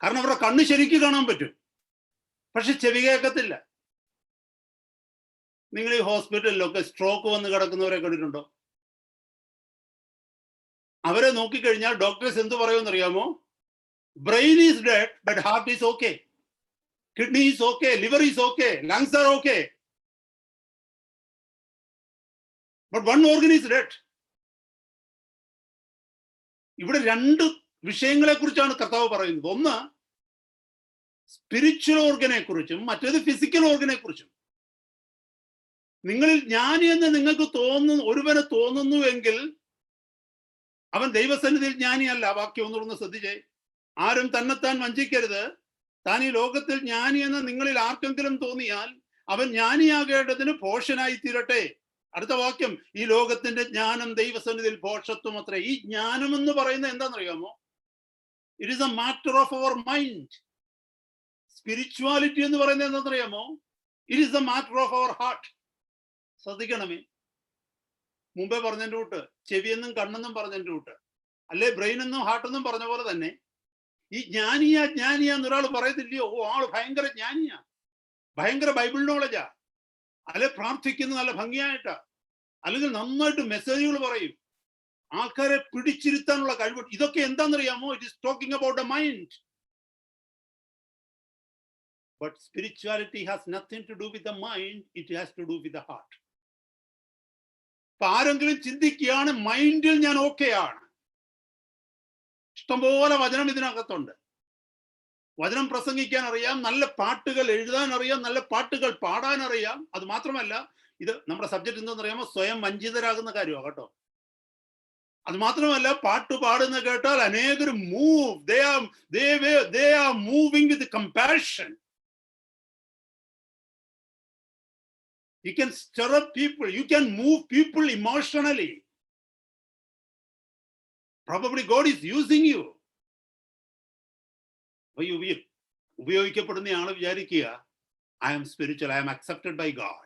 കാരണം അവരുടെ കണ്ണ് ശരിക്ക് കാണാൻ പറ്റും, പക്ഷെ ചെവി കേൾക്കത്തില്ല. നിങ്ങൾ ഈ ഹോസ്പിറ്റലിലൊക്കെ സ്ട്രോക്ക് വന്ന് കിടക്കുന്നവരെ കണ്ടിട്ടുണ്ടോ? അവരെ നോക്കിക്കഴിഞ്ഞാൽ ഡോക്ടേഴ്സ് എന്ത് പറയുമെന്ന് അറിയാമോ? Brain is dead but heart is okay, kidney is okay, liver is okay, lungs R okay, but one organ is dead. ഇവിടെ രണ്ട് വിഷയങ്ങളെ കുറിച്ചാണ് കർത്താവ് പറയുന്നത്. ഒന്ന് സ്പിരിച്വൽ ഓർഗനെ കുറിച്ചും മറ്റേത് ഫിസിക്കൽ ഓർഗനെ കുറിച്ചും. നിങ്ങളിൽ ജ്ഞാനി എന്ന് നിങ്ങൾക്ക് ഒരുവന് തോന്നുന്നുവെങ്കിൽ അവൻ ദൈവസന്നിധിയിൽ ജ്ഞാനിയല്ല. വാക്യം ഒന്നുകൂടെ ശ്രദ്ധിച്ചേ. ആരും തന്നെത്താൻ വഞ്ചിക്കരുത്. താൻ ഈ ലോകത്തിൽ ജ്ഞാനി എന്ന് നിങ്ങളിൽ ആർക്കെങ്കിലും തോന്നിയാൽ അവൻ ജ്ഞാനിയാകേണ്ടതിന് ഭോഷനായി തീരട്ടെ. അടുത്ത വാക്യം, ഈ ലോകത്തിന്റെ ജ്ഞാനം ദൈവസന്നിധിയിൽ ഭോഷത്വം അത്രേ. ഈ ജ്ഞാനം എന്ന് പറയുന്നത് എന്താണെന്നറിയാമോ? It is a matter of our mind. Spirituality എന്ന് പറയുന്നത് എന്താണെന്നറിയാമോ? It is a matter of our heart. ശ്രദ്ധിക്കണമേ. മുമ്പേ പറഞ്ഞതിൻ്റെ കൂട്ട് ചെവിയെന്നും കണ്ണെന്നും പറഞ്ഞതിൻ്റെ കൂട്ട് അല്ലെ ബ്രെയിൻ എന്നും ഹാർട്ട് എന്നും പറഞ്ഞ പോലെ തന്നെ ഈ ജ്ഞാനിയ എന്നൊരാൾ പറയത്തില്ലയോ, ഓ ആള് ഭയങ്കര ജ്ഞാനിയാ, ഭയങ്കര ബൈബിൾ നോളജാ, അല്ലെ പ്രാർത്ഥിക്കുന്ന നല്ല ഭംഗിയായിട്ടാ, അല്ലെങ്കിൽ നന്നായിട്ട് മെസ്സേജുകൾ പറയും, ആൾക്കാരെ പിടിച്ചിരുത്താനുള്ള കഴിവ്. ഇതൊക്കെ എന്താണെന്നറിയാമോ? It is talking about A mind. But spirituality has nothing to do with the mind, it has to do with the heart. ഇപ്പൊ ആരെങ്കിലും ചിന്തിക്കുകയാണ് മൈൻഡിൽ ഞാൻ ഓക്കെയാണ്, ഇഷ്ടംപോലെ വചനം ഇതിനകത്തുണ്ട്, വചനം പ്രസംഗിക്കാൻ അറിയാം, നല്ല പാട്ടുകൾ എഴുതാൻ അറിയാം, നല്ല പാട്ടുകൾ പാടാൻ അറിയാം. അത് മാത്രമല്ല, ഇത് നമ്മുടെ സബ്ജക്ട് എന്താണെന്ന് അറിയാമോ? സ്വയം വഞ്ചിതരാകുന്ന കാര്യമാണ് കേട്ടോ. അത് മാത്രമല്ല, പാട്ട് പാടുന്ന കേട്ടാൽ അനേകർ move, they are moving with compassion. You can stir up people, you can move people emotionally. Probably God is using you. ഉപയോഗിക്കപ്പെടുന്ന ആള് വിചാരിക്കുക, I am spiritual, I am accepted by God.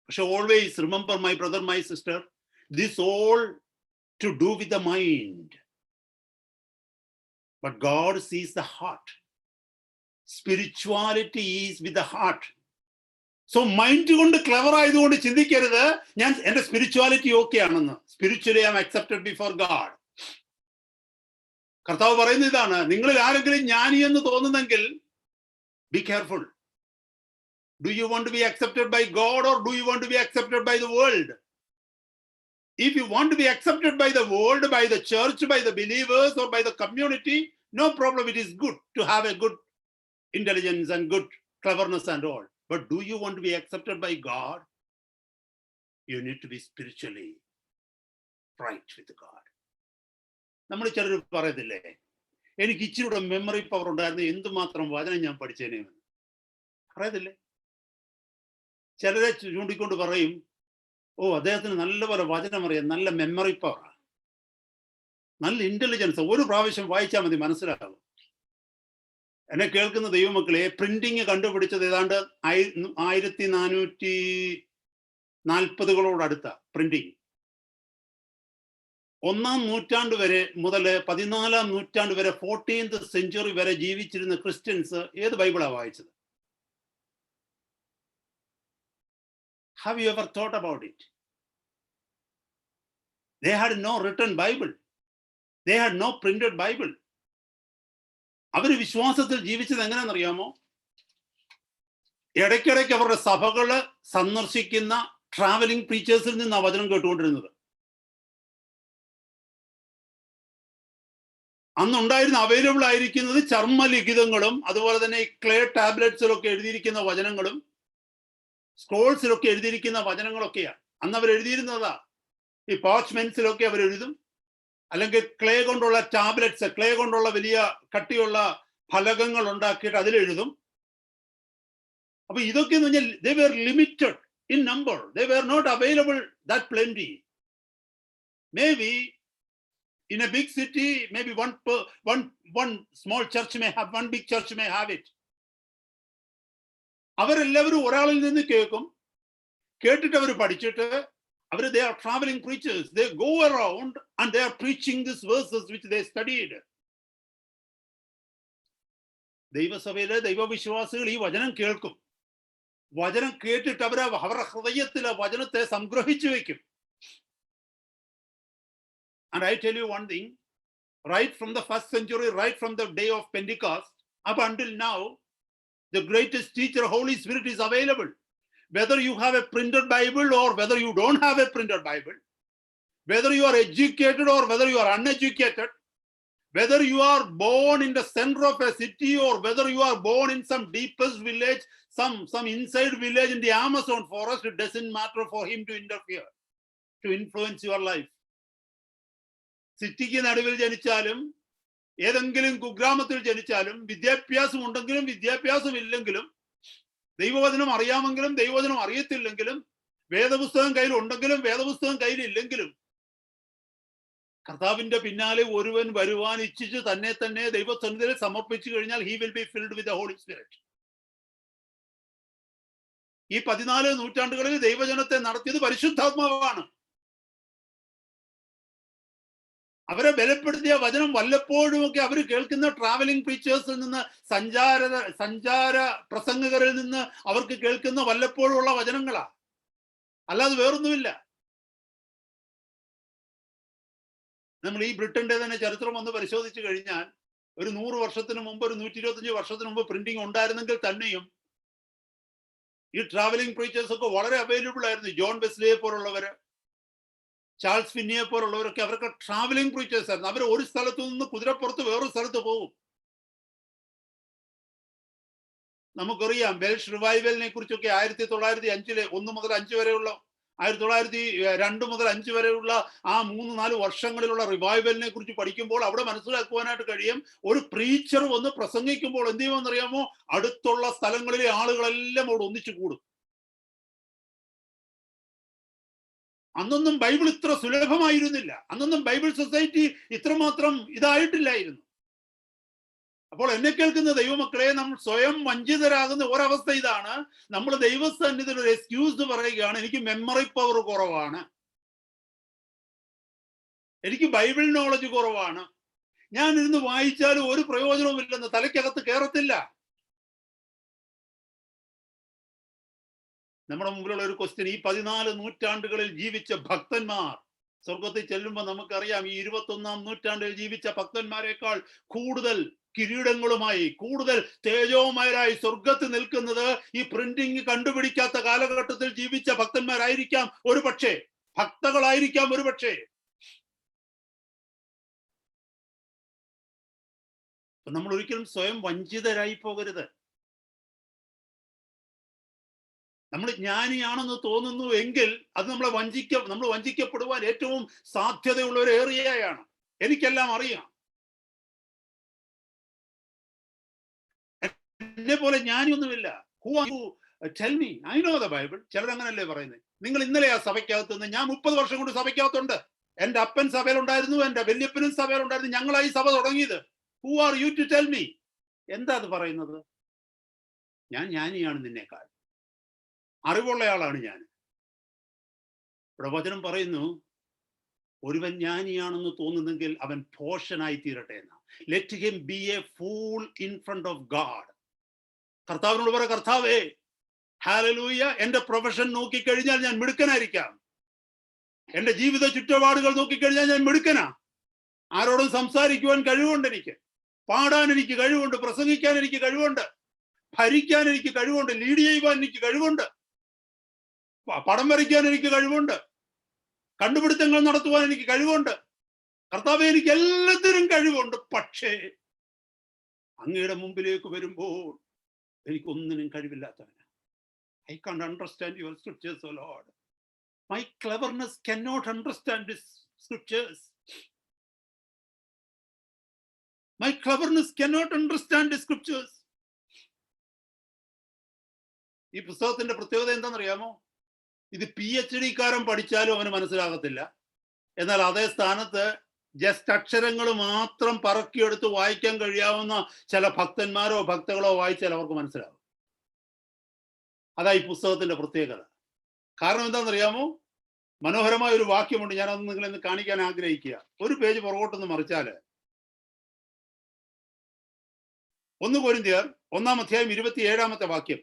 പക്ഷെ always remember, my brother, my sister, this all to do with the mind. But God sees the heart. Spirituality is with the heart. So mind കൊണ്ട് clever ആയതുകൊണ്ട് ചിന്തിക്കരുത് ഞാൻ എന്റെ spirituality okay ആണെന്ന്. Spiritually I am accepted before God. കർത്താവ് പറയുന്ന ഇതാണ്, നിങ്ങളിൽ ആരെങ്കിലും ജ്ഞാനി എന്ന് തോന്നുന്നെങ്കിൽ be careful. Do you want to be accepted by God or do you want to be accepted by the world? If you want to be accepted by the world, by the church, by the believers or by the community, no problem, it is good to have a good intelligence and good cleverness and all. But do you want to be accepted by God? You need to be spiritually right with God. നമ്മൾ ചിലർ പറയത്തില്ലേ, എനിക്ക് ഇച്ചിരി memory power ഉണ്ടായിരുന്നു, എന്തുമാത്രം വചനം ഞാൻ പഠിച്ചേനെന്ന് പറയത്തില്ലേ? ചിലരെ ചൂണ്ടിക്കൊണ്ട് പറയും, ഓ അദ്ദേഹത്തിന് നല്ലപോലെ വചനം അറിയാം, നല്ല മെമ്മറി പവർ, നല്ല ഇന്റലിജൻസ്, ഒരു പ്രാവശ്യം വായിച്ചാൽ മതി മനസ്സിലാകും. എന്നെ കേൾക്കുന്ന ദൈവമക്കളെ, പ്രിന്റിങ് കണ്ടുപിടിച്ചത് ഏതാണ്ട് 1440 പ്രിന്റിങ്. 1-ാം നൂറ്റാണ്ട് വരെ മുതൽ 14-ാം നൂറ്റാണ്ട് വരെ 14th സെഞ്ചുറി വരെ ജീവിച്ചിരുന്ന ക്രിസ്ത്യൻസ് ഏത് ബൈബിളാണ് വായിച്ചത്? Have you ever thought about it? They had no written Bible. They had no printed Bible. അവർ വിശ്വാസത്തിൽ ജീവിച്ചത് എങ്ങനെയാണെന്നറിയാമോ? ഇടയ്ക്കിടയ്ക്ക് അവരുടെ സഭകള് സന്ദർശിക്കുന്ന ട്രാവലിംഗ് പ്രീച്ചേഴ്സിൽ നിന്ന് ആ വചനം കേട്ടുകൊണ്ടിരുന്നത്. അന്നുണ്ടായിരുന്ന അവൈലബിൾ ആയിരിക്കുന്നത് ചർമ്മലിഖിതങ്ങളും അതുപോലെ തന്നെ ക്ലേ ടാബ്ലറ്റ്സിലൊക്കെ എഴുതിയിരിക്കുന്ന വചനങ്ങളും സ്ക്രോൾസിലൊക്കെ എഴുതിയിരിക്കുന്ന വചനങ്ങളൊക്കെയാണ് അന്ന് അവർ എഴുതിയിരുന്നതാ. ഈ പാച്ച്മെന്റ്സിലൊക്കെ അവർ എഴുതും, അല്ലെങ്കിൽ ക്ലേ കൊണ്ടുള്ള ടാബ്ലറ്റ്സ്, ക്ലേ കൊണ്ടുള്ള വലിയ കട്ടിയുള്ള ഫലകങ്ങൾ ഉണ്ടാക്കിയിട്ട് അതിലെഴുതും. അപ്പൊ ഇതൊക്കെ എന്ന് പറഞ്ഞാൽ they were limited in number, they were not available that plenty. Maybe in a big city, maybe one small church may have, one big church may have it. അവരെല്ലാവരും ഒരാളിൽ നിന്ന് കേൾക്കും, കേട്ടിട്ട് അവർ പഠിച്ചിട്ട് they are traveling preachers, they go around and they are preaching these verses which they studied. ദൈവസഭയിലെ ദൈവവിശ്വാസികൾ ഈ വചനം കേൾക്കും, വചനം കേട്ടിട്ട് അവരുടെ ഹൃദയത്തിലെ വചനത്തെ സംഗ്രഹിച്ചു വെക്കും. And I tell you one thing, right from the first century, right from the day of Pentecost up until now, the greatest teacher, Holy Spirit, is available. Whether you have a printed Bible or whether you don't have a printed Bible, whether you are educated or whether you are uneducated, whether you are born in the center of a city or whether you are born in some deepest village, some inside village in the Amazon forest, it doesn't matter for him to interfere, to influence your life. സിറ്റിക്ക് നടുവിൽ ജനിച്ചാലും ഏതെങ്കിലും കുഗ്രാമത്തിൽ ജനിച്ചാലും വിദ്യാഭ്യാസം ഉണ്ടെങ്കിലും വിദ്യാഭ്യാസം ഇല്ലെങ്കിലും ദൈവവചനം അറിയാമെങ്കിലും ദൈവവചനം അറിയത്തില്ലെങ്കിലും വേദപുസ്തകം കയ്യിൽ ഉണ്ടെങ്കിലും വേദപുസ്തകം കയ്യിൽ ഇല്ലെങ്കിലും കർത്താവിന്റെ പിന്നാലെ ഒരുവൻ വരുവാൻ ഇച്ഛിച്ച് തന്നെ ദൈവസന്നിധിയിൽ സമർപ്പിച്ചു കഴിഞ്ഞാൽ he will be filled with the Holy Spirit. ഈ 14 നൂറ്റാണ്ടുകളിൽ ദൈവജനത്തെ നടത്തിയത് പരിശുദ്ധാത്മാവാണ്. അവരെ ബലപ്പെടുത്തിയ വചനം വല്ലപ്പോഴും ഒക്കെ അവർ കേൾക്കുന്ന ട്രാവലിംഗ് പ്രീച്ചേഴ്സിൽ നിന്ന്, സഞ്ചാര പ്രസംഗകരിൽ നിന്ന് അവർക്ക് കേൾക്കുന്ന വല്ലപ്പോഴും ഉള്ള വചനങ്ങളാ, അല്ലാതെ വേറൊന്നുമില്ല. നമ്മൾ ഈ ബ്രിട്ടന്റെ തന്നെ ചരിത്രം ഒന്ന് പരിശോധിച്ചു കഴിഞ്ഞാൽ, ഒരു 100 വർഷത്തിന് മുമ്പ്, ഒരു 125 വർഷത്തിന് മുമ്പ് പ്രിന്റിംഗ് ഉണ്ടായിരുന്നെങ്കിൽ തന്നെയും ഈ ട്രാവലിംഗ് പ്രീച്ചേഴ്സ് ഒക്കെ വളരെ അവൈലബിൾ ആയിരുന്നു. ജോൺ വെസ്ലിയെ പോലുള്ളവര്, ചാൾസ് ഫിന്നിയെ പോലുള്ളവരൊക്കെ, അവർക്ക് ട്രാവലിംഗ് പ്രീച്ചേഴ്സ് ആയിരുന്നു. അവർ ഒരു സ്ഥലത്തു നിന്ന് കുതിരപ്പുറത്ത് വേറൊരു സ്ഥലത്ത് പോകും. നമുക്കറിയാം വെൽഷ് റിവൈവലിനെ കുറിച്ചൊക്കെ 1905 1 മുതൽ 5 വരെയുള്ള, 1902 മുതൽ 5 വരെയുള്ള ആ 3-4 വർഷങ്ങളിലുള്ള റിവൈവലിനെ കുറിച്ച് പഠിക്കുമ്പോൾ അവിടെ മനസ്സിലാക്കുവാനായിട്ട് കഴിയും, ഒരു പ്രീച്ചർ വന്ന് പ്രസംഗിക്കുമ്പോൾ എന്ത് ചെയ്യുമെന്നറിയാമോ, അടുത്തുള്ള സ്ഥലങ്ങളിലെ ആളുകളെല്ലാം അവിടെ ഒന്നിച്ചു കൂടും. അന്നൊന്നും ബൈബിൾ ഇത്ര സുലഭമായിരുന്നില്ല. അന്നൊന്നും ബൈബിൾ സൊസൈറ്റി ഇത്രമാത്രം ഇതായിട്ടില്ലായിരുന്നു. അപ്പോൾ എന്നെ കേൾക്കുന്ന ദൈവമക്കളെ, നമ്മൾ സ്വയം വഞ്ചിതരാകുന്ന ഒരവസ്ഥ ഇതാണ്. നമ്മൾ ദൈവസന്നിധിയിൽ ഒരു എക്സ്ക്യൂസ് പറയുകയാണ്, എനിക്ക് മെമ്മറി പവർ കുറവാണ്, എനിക്ക് ബൈബിൾ നോളജ് കുറവാണ്, ഞാൻ ഇരുന്ന് വായിച്ചാലും ഒരു പ്രയോജനവും ഇല്ലെന്ന്, തലയ്ക്കകത്ത് കയറത്തില്ല. നമ്മുടെ മുമ്പിലുള്ള ഒരു ക്വസ്റ്റ്യൻ, ഈ 14 നൂറ്റാണ്ടുകളിൽ ജീവിച്ച ഭക്തന്മാർ സ്വർഗത്തിൽ ചെല്ലുമ്പോൾ നമുക്കറിയാം, ഈ 21-ാം നൂറ്റാണ്ടിൽ ജീവിച്ച ഭക്തന്മാരെക്കാൾ കൂടുതൽ കിരീടങ്ങളുമായി, കൂടുതൽ തേജോമയരായി സ്വർഗത്തിൽ നിൽക്കുന്നത് ഈ പ്രിന്റിംഗ് കണ്ടുപിടിക്കാത്ത കാലഘട്ടത്തിൽ ജീവിച്ച ഭക്തന്മാരായിരിക്കാം ഒരു പക്ഷേ, ഭക്തകളായിരിക്കാം ഒരു പക്ഷേ. നമ്മൾ ഒരിക്കലും സ്വയം വഞ്ചിതരായി പോകരുത്. നമ്മൾ ജ്ഞാനിയാണെന്ന് തോന്നുന്നു എങ്കിൽ അത് നമ്മൾ വഞ്ചിക്കപ്പെടുവാൻ ഏറ്റവും സാധ്യതയുള്ള ഒരു ഏറിയയാണ്. എനിക്കെല്ലാം അറിയാം, എന്നെ പോലെ ജ്ഞാനിയൊന്നുമില്ല. Who are you? Tell me, I know the Bible. ചിലരങ്ങനല്ലേ പറയുന്നത്. നിങ്ങൾ ഇന്നലെ ആ സഭയ്ക്കകത്ത് നിന്ന്, ഞാൻ 30 വർഷം കൊണ്ട് സഭയ്ക്കകത്തുണ്ട്. എന്റെ അപ്പൻ സഭയിലുണ്ടായിരുന്നു, എന്റെ വല്യപ്പനും സഭയിലുണ്ടായിരുന്നു, ഞങ്ങളായി സഭ തുടങ്ങിയത്. Who are you to tell me? എന്താ അത് പറയുന്നത്? ഞാൻ ജ്ഞാനിയാണ്, നിന്നേക്കാൾ അറിവുള്ളയാളാണ് ഞാൻ. പ്രവചനം പറയുന്നു, ഒരുവൻ ജ്ഞാനിയാണെന്ന് തോന്നുന്നെങ്കിൽ അവൻ ഭോഷനായി തീരട്ടെ എന്ന്. Let him be a fool in front of God. കർത്താവിനോട് പറ, കർത്താവേ, ഹല്ലേലൂയ, എന്റെ പ്രൊഫഷൻ നോക്കിക്കഴിഞ്ഞാൽ ഞാൻ മിടുക്കനായിരിക്കാം, എന്റെ ജീവിത ചുറ്റുപാടുകൾ നോക്കിക്കഴിഞ്ഞാൽ ഞാൻ മിടുക്കനാ, ആരോടും സംസാരിക്കുവാൻ കഴിവുണ്ട്, എനിക്ക് പാടാൻ എനിക്ക് കഴിവുണ്ട്, പ്രസംഗിക്കാൻ എനിക്ക് കഴിവുണ്ട്, ഭരിക്കാൻ എനിക്ക് കഴിവുണ്ട്, ലീഡ് ചെയ്യുവാൻ എനിക്ക് കഴിവുണ്ട്, പടം വരയ്ക്കാൻ എനിക്ക് കഴിവുണ്ട്, കണ്ടുപിടുത്തങ്ങൾ നടത്തുവാൻ എനിക്ക് കഴിവുണ്ട്. കർത്താവേ, എനിക്ക് എല്ലാത്തിനും കഴിവുണ്ട്. പക്ഷേ അങ്ങയുടെ മുമ്പിലേക്ക് വരുമ്പോൾ എനിക്കൊന്നിനും കഴിവില്ലാത്തവനാണ്. I can't understand your scriptures, O Lord. My cleverness cannot understand these scriptures. My cleverness cannot understand the scriptures. ഈ പുസ്തകത്തിന്റെ പ്രത്യേകത എന്താണെന്നറിയാമോ? ഇത് PhD കാരൻ പഠിച്ചാലും അവന് മനസ്സിലാകത്തില്ല. എന്നാൽ അതേ സ്ഥാനത്ത് ജസ്റ്റ് അക്ഷരങ്ങൾ മാത്രം പറക്കിയെടുത്ത് വായിക്കാൻ കഴിയാവുന്ന ചില ഭക്തന്മാരോ ഭക്തകളോ വായിച്ചാൽ അവർക്ക് മനസ്സിലാവും. അതാ ഈ പുസ്തകത്തിന്റെ പ്രത്യേകത. കാരണം എന്താണെന്നറിയാമോ? മനോഹരമായ ഒരു വാക്യമുണ്ട്, ഞാനത് നിങ്ങളെ ഒന്ന് കാണിക്കാൻ ആഗ്രഹിക്കുക. ഒരു പേജ് പുറകോട്ടൊന്ന് മറിച്ചാല് 1 കൊരിന്ത്യർ 1-ാം അധ്യായം 27-ാമത്തെ വാക്യം.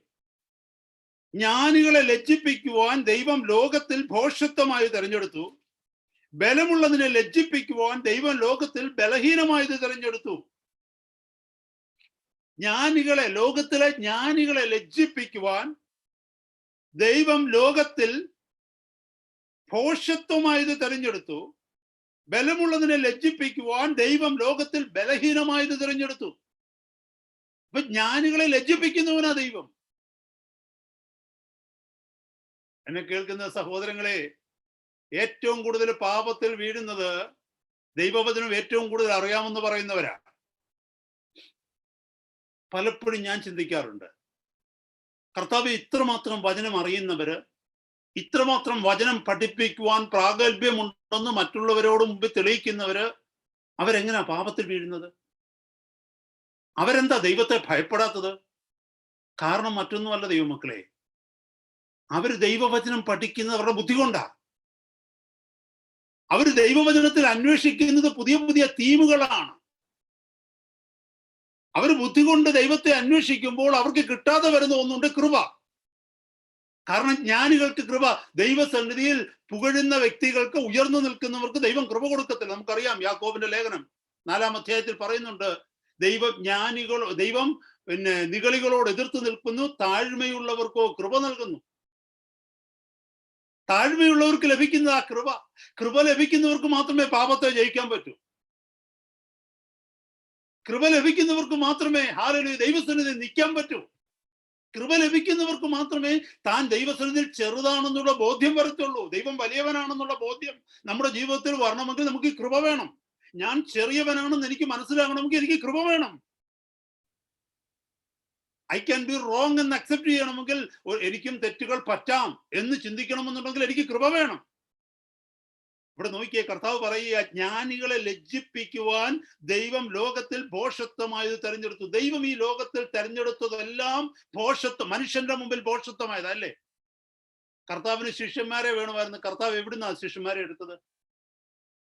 ജ്ഞാനികളെ ലജ്ജിപ്പിക്കുവാൻ ദൈവം ലോകത്തിൽ ഭോഷത്വമായി തെരഞ്ഞെടുത്തു, ബലമുള്ളതിനെ ലജ്ജിപ്പിക്കുവാൻ ദൈവം ലോകത്തിൽ ബലഹീനമായത് തെരഞ്ഞെടുത്തു. ലോകത്തിലെ ജ്ഞാനികളെ ലജ്ജിപ്പിക്കുവാൻ ദൈവം ലോകത്തിൽ ഭോഷത്വമായത് തെരഞ്ഞെടുത്തു, ബലമുള്ളതിനെ ലജ്ജിപ്പിക്കുവാൻ ദൈവം ലോകത്തിൽ ബലഹീനമായത് തിരഞ്ഞെടുത്തു. അപ്പൊ ജ്ഞാനികളെ ലജ്ജിപ്പിക്കുന്നവനാ ദൈവം. എന്നെ കേൾക്കുന്ന സഹോദരങ്ങളെ, ഏറ്റവും കൂടുതൽ പാപത്തിൽ വീഴുന്നത് ദൈവവചനം ഏറ്റവും കൂടുതൽ അറിയാമെന്ന് പറയുന്നവരാ. പലപ്പോഴും ഞാൻ ചിന്തിക്കാറുണ്ട്, കർത്താവ് ഇത്രമാത്രം വചനം അറിയുന്നവര്, ഇത്രമാത്രം വചനം പഠിപ്പിക്കുവാൻ പ്രാഗൽഭ്യമുണ്ടെന്ന് മറ്റുള്ളവരോട് മുമ്പിൽ തെളിയിക്കുന്നവര്, അവരെങ്ങനെയാ പാപത്തിൽ വീഴുന്നത്? അവരെന്താ ദൈവത്തെ ഭയപ്പെടാത്തത്? കാരണം മറ്റൊന്നുമല്ല ദൈവമക്കളെ, അവർ ദൈവവചനം പഠിക്കുന്നത് അവരുടെ ബുദ്ധി കൊണ്ടാ. അവർ ദൈവവചനത്തിൽ അന്വേഷിക്കുന്നത് പുതിയ പുതിയ തീമുകളാണ്. അവർ ബുദ്ധി കൊണ്ട് ദൈവത്തെ അന്വേഷിക്കുമ്പോൾ അവർക്ക് കിട്ടാതെ വരുന്ന ഒന്നുണ്ട്, കൃപ. കാരണം ജ്ഞാനികൾക്ക് കൃപ, ദൈവസന്നിധിയിൽ പുകഴുന്ന വ്യക്തികൾക്ക്, ഉയർന്നു നിൽക്കുന്നവർക്ക് ദൈവം കൃപ കൊടുക്കത്തില്ല. നമുക്കറിയാം, യാക്കോബിന്റെ ലേഖനം 4-ാം അധ്യായത്തിൽ പറയുന്നുണ്ട്, ദൈവം നിഗളികളോട് എതിർത്ത് നിൽക്കുന്നു, താഴ്മയുള്ളവർക്കോ കൃപ നൽകുന്നു. താഴ്മയുള്ളവർക്ക് ലഭിക്കുന്ന ആ കൃപ ലഭിക്കുന്നവർക്ക് മാത്രമേ പാപത്തെ ജയിക്കാൻ പറ്റൂ. കൃപ ലഭിക്കുന്നവർക്ക് മാത്രമേ ദൈവസന്നിധിയിൽ നിൽക്കാൻ പറ്റൂ. കൃപ ലഭിക്കുന്നവർക്ക് മാത്രമേ താൻ ദൈവസന്നിധിയിൽ ചെറുതാണെന്നുള്ള ബോധ്യം വരത്തുള്ളൂ. ദൈവം വലിയവനാണെന്നുള്ള ബോധ്യം നമ്മുടെ ജീവിതത്തിൽ വരണമെങ്കിൽ നമുക്ക് കൃപ വേണം. ഞാൻ ചെറിയവനാണെന്ന് എനിക്ക് മനസ്സിലാകണമെങ്കിൽ എനിക്ക് കൃപ വേണം. ഐ ക്യാൻ ബി റോങ് എന്ന് അക്സെപ്റ്റ് ചെയ്യണമെങ്കിൽ, എനിക്കും തെറ്റുകൾ പറ്റാം എന്ന് ചിന്തിക്കണമെന്നുണ്ടെങ്കിൽ എനിക്ക് കൃപ വേണം. ഇവിടെ നോക്കിയേ, കർത്താവ് പറയുക, ജ്ഞാനികളെ ലജ്ജിപ്പിക്കുവാൻ ദൈവം ലോകത്തിൽ ഭോഷത്വമായത് തെരഞ്ഞെടുത്തു. ദൈവം ഈ ലോകത്തിൽ തെരഞ്ഞെടുത്തതെല്ലാം മനുഷ്യന്റെ മുമ്പിൽ ഭോഷത്വമായത് അല്ലേ? കർത്താവിന് ശിഷ്യന്മാരെ വേണമായിരുന്നു. കർത്താവ് എവിടുന്നാ ശിഷ്യന്മാരെ എടുത്തത്?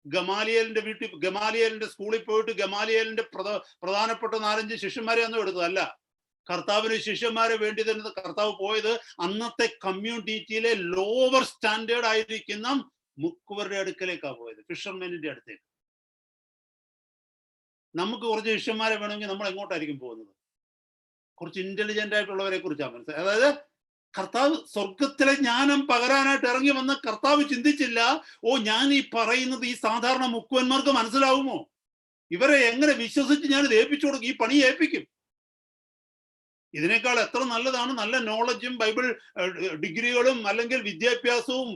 ഗമാലിയേലിന്റെ സ്കൂളിൽ പോയിട്ട് ഗമാലിയേലിന്റെ പ്രധാനപ്പെട്ട 4-5 ശിഷ്യന്മാരെ ഒന്നും എടുത്തതല്ല. കർത്താവിന് ശിഷ്യന്മാരെ വേണ്ടി തന്നെ കർത്താവ് പോയത് അന്നത്തെ കമ്മ്യൂണിറ്റിയിലെ ലോവർ സ്റ്റാൻഡേർഡ് ആയിരിക്കുന്ന മുക്കുവരുടെ അടുക്കലേക്കാണ് പോയത്, ഫിഷർമെനിന്റെ അടുത്തേക്ക്. നമുക്ക് കുറച്ച് ശിഷ്യന്മാരെ വേണമെങ്കിൽ നമ്മൾ എങ്ങോട്ടായിരിക്കും പോകുന്നത്? കുറച്ച് ഇന്റലിജന്റ് ആയിട്ടുള്ളവരെ കുറിച്ചാണ് മനസ്സിലായത്. അതായത് കർത്താവ് സ്വർഗത്തിലെ ജ്ഞാനം പകരാനായിട്ട് ഇറങ്ങി വന്ന കർത്താവ് ചിന്തിച്ചില്ല, ഞാൻ ഈ പറയുന്നത് ഈ സാധാരണ മുക്കുവന്മാർക്ക് മനസ്സിലാവുമോ? ഇവരെ എങ്ങനെ വിശ്വസിച്ച് ഞാൻ ഇത് ഏൽപ്പിച്ചു കൊടുക്കും? ഈ പണി ഏൽപ്പിക്കും. ഇതിനേക്കാൾ എത്ര നല്ലതാണ് നല്ല നോളജും ബൈബിൾ ഡിഗ്രികളും അല്ലെങ്കിൽ വിദ്യാഭ്യാസവും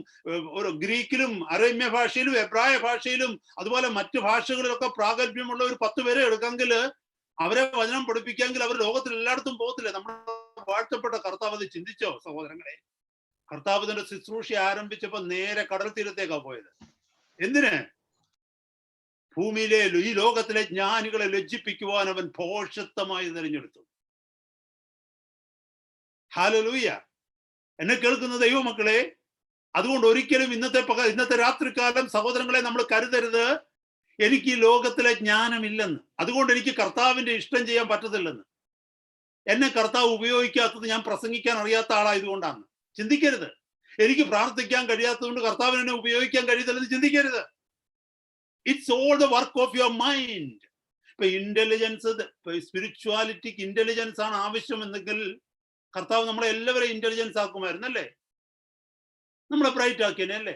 ഗ്രീക്കിലും അരമ്യ ഭാഷയിലും എബ്രായ ഭാഷയിലും അതുപോലെ മറ്റു ഭാഷകളിലൊക്കെ പ്രാഗൽഭ്യമുള്ള ഒരു 10 പേരെ എടുക്കാമെങ്കിൽ, അവരെ വചനം പഠിപ്പിക്കാമെങ്കിൽ അവർ ലോകത്തിൽ എല്ലായിടത്തും പോകത്തില്ലേ? നമ്മുടെ വാഴ്ത്തപ്പെട്ട കർത്താവ് അത് ചിന്തിച്ചോ സഹോദരങ്ങളെ? കർത്താവ് തന്റെ ശുശ്രൂഷ ആരംഭിച്ചപ്പോ നേരെ കടൽ തീരത്തേക്കാ പോയത്. എന്തിന്? ഭൂമിയിലെ ഈ ലോകത്തിലെ ജ്ഞാനികളെ ലജ്ജിപ്പിക്കുവാൻ അവൻ ഭോഷത്വമായി തിരഞ്ഞെടുത്തു. ഹല്ലേലൂയ. എന്നെ കേൾക്കുന്ന ദൈവമക്കളെ, അതുകൊണ്ട് ഒരിക്കലും ഇന്നത്തെ രാത്രികാലം സഹോദരങ്ങളെ നമ്മൾ കരുതരുത്, എനിക്ക് ഈ ലോകത്തിലെ ജ്ഞാനമില്ലെന്ന്, അതുകൊണ്ട് എനിക്ക് കർത്താവിന്റെ ഇഷ്ടം ചെയ്യാൻ പറ്റത്തില്ലെന്ന്, എന്നെ കർത്താവ് ഉപയോഗിക്കാത്തത് ഞാൻ പ്രസംഗിക്കാൻ അറിയാത്ത ആളായതുകൊണ്ടാണ്. ചിന്തിക്കരുത്. എനിക്ക് പ്രാർത്ഥിക്കാൻ കഴിയാത്തതുകൊണ്ട് കർത്താവിന് എന്നെ ഉപയോഗിക്കാൻ കഴിയത്തില്ലെന്ന് ചിന്തിക്കരുത്. It's all the work of your mind. ഇപ്പൊ ഇന്റലിജൻസ്, സ്പിരിച്വാലിറ്റിക്ക് ഇന്റലിജൻസ് ആണ് ആവശ്യമെന്നെങ്കിൽ കർത്താവ് നമ്മളെ എല്ലാവരെയും ഇന്റലിജൻസ് ആക്കുമായിരുന്നല്ലേ? നമ്മളെ ബ്രൈറ്റ് ആക്കിയനെ അല്ലേ?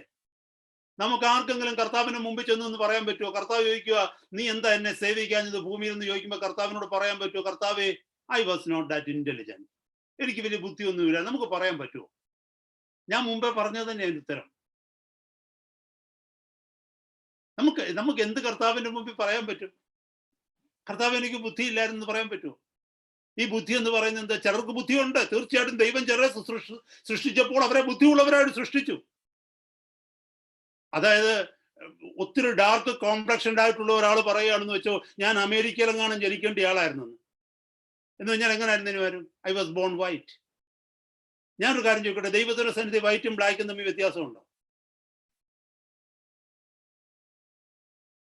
നമുക്ക് ആർക്കെങ്കിലും കർത്താവിന്റെ മുമ്പിൽ ചെന്ന് പറയാൻ പറ്റുമോ? കർത്താവ് ചോദിക്കുക, നീ എന്താ എന്നെ സേവിക്കാഞ്ഞത് ഭൂമിയിൽ എന്ന് ചോദിക്കുമ്പോൾ കർത്താവിനോട് പറയാൻ പറ്റുമോ, കർത്താവേ I was not that intelligent, എനിക്ക് വലിയ ബുദ്ധിയൊന്നുമില്ല, നമുക്ക് പറയാൻ പറ്റുമോ? ഞാൻ മുമ്പേ പറഞ്ഞത് തന്നെ അതിന്റെ ഉത്തരം. നമുക്ക് എന്ത് കർത്താവിന്റെ മുമ്പിൽ പറയാൻ പറ്റും? കർത്താവ് എനിക്ക് ബുദ്ധിയില്ലായിരുന്നു പറയാൻ പറ്റുമോ? ഈ ബുദ്ധി എന്ന് പറയുന്നത് എന്താ? ചിലർക്ക് ബുദ്ധിയുണ്ട്, തീർച്ചയായിട്ടും. ദൈവം ചിലരെ സൃഷ്ടിച്ചപ്പോൾ അവരെ ബുദ്ധിയുള്ളവരായിട്ട് സൃഷ്ടിച്ചു. അതായത് ഒത്തിരി ഡാർക്ക് കോംപ്ലക്ഷൻഡ് ആയിട്ടുള്ള ഒരാൾ പറയുകയാണെന്ന് വെച്ചോ, ഞാൻ അമേരിക്കയിലെങ്ങാനും ജനിക്കേണ്ട ആളായിരുന്നു എന്ന് പറഞ്ഞാൽ എങ്ങനെയായിരുന്നു വരും? I was born white. ഞാനൊരു കാര്യം ചോദിക്കട്ടെ, ദൈവത്തിന്റെ സന്നിധി വൈറ്റും ബ്ലാക്കും തമ്മിൽ വ്യത്യാസമുണ്ടോ?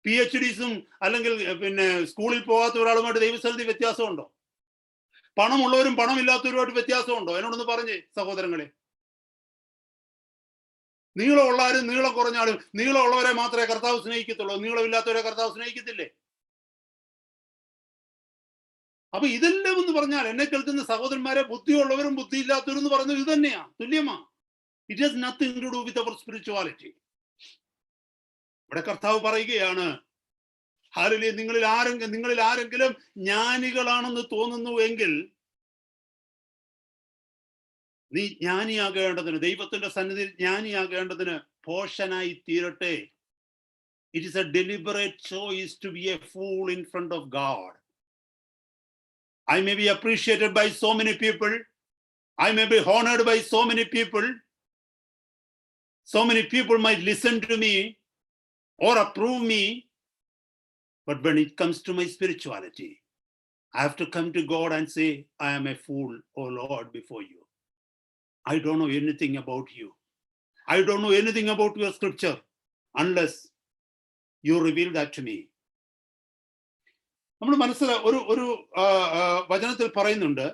PhDs അല്ലെങ്കിൽ സ്കൂളിൽ പോകാത്ത ഒരാളുമായിട്ട് ദൈവസന്നിധി വ്യത്യാസമുണ്ടോ? പണമുള്ളവരും പണമില്ലാത്തവരുമായിട്ട് വ്യത്യാസമുണ്ടോ? എന്നോടൊന്ന് പറഞ്ഞേ സഹോദരങ്ങളെ. നീളമുള്ളവരും നീളം കുറഞ്ഞാലും നീളമുള്ളവരെ മാത്രമേ കർത്താവ് സ്നേഹിക്കത്തുള്ളൂ, നീളമില്ലാത്തവരെ കർത്താവ് സ്നേഹിക്കത്തില്ലേ? അപ്പൊ ഇതെല്ലാം എന്ന് പറഞ്ഞാൽ, എന്നെ കേൾക്കുന്ന സഹോദരന്മാരെ, ബുദ്ധിയുള്ളവരും ബുദ്ധിയില്ലാത്തവരും എന്ന് പറയുന്നത് ഇത് തന്നെയാ, തുല്യമാ. It has nothing to do with our spirituality. ഇവിടെ കർത്താവ് പറയുകയാണ്, ഹല്ലേലൂയ, നിങ്ങളിൽ ആരെങ്കിലും ജ്ഞാനികളാണെന്ന് തോന്നുന്നുവെങ്കിൽ നീ ജ്ഞാനിയാകേണ്ടതിന്, ദൈവത്തിന്റെ സന്നിധിയിൽ ജ്ഞാനിയാകേണ്ടതിന് ഭോഷനായി തീരട്ടെ. It is a deliberate choice to be a fool in front of God. I may be appreciated by so many people. I may be honored by so many people. So many people might listen to me or approve me. But when it comes to my spirituality, I have to come to God and say, I am a fool, O Lord, before you. I don't know anything about you. I don't know anything about your scripture unless you reveal that to me. നമ്മൾ ഒരു വചനത്തിൽ പറയുന്നുണ്ട്,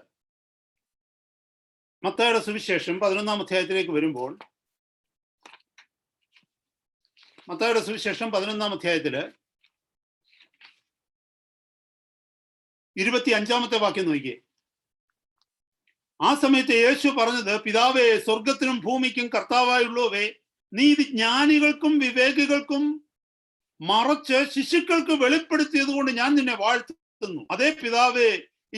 മത്തായിയുടെ സുവിശേഷം 11-ാം അധ്യായത്തിലേക്ക് വരുമ്പോൾ, മത്തായിയുടെ സുവിശേഷം 11-ാം അധ്യായത്തില് 25-ാമത്തെ വാക്യം നോക്കിയേ. ആ സമയത്ത് യേശു പറഞ്ഞത്, പിതാവേ, സ്വർഗത്തിനും ഭൂമിക്കും കർത്താവായുള്ളവേ, നീ ഇത് ജ്ഞാനികൾക്കും വിവേകികൾക്കും മറച്ച് ശിശുക്കൾക്ക് വെളിപ്പെടുത്തിയത് കൊണ്ട് ഞാൻ നിന്നെ വാഴ്ത്തുന്നു. അതേ പിതാവേ,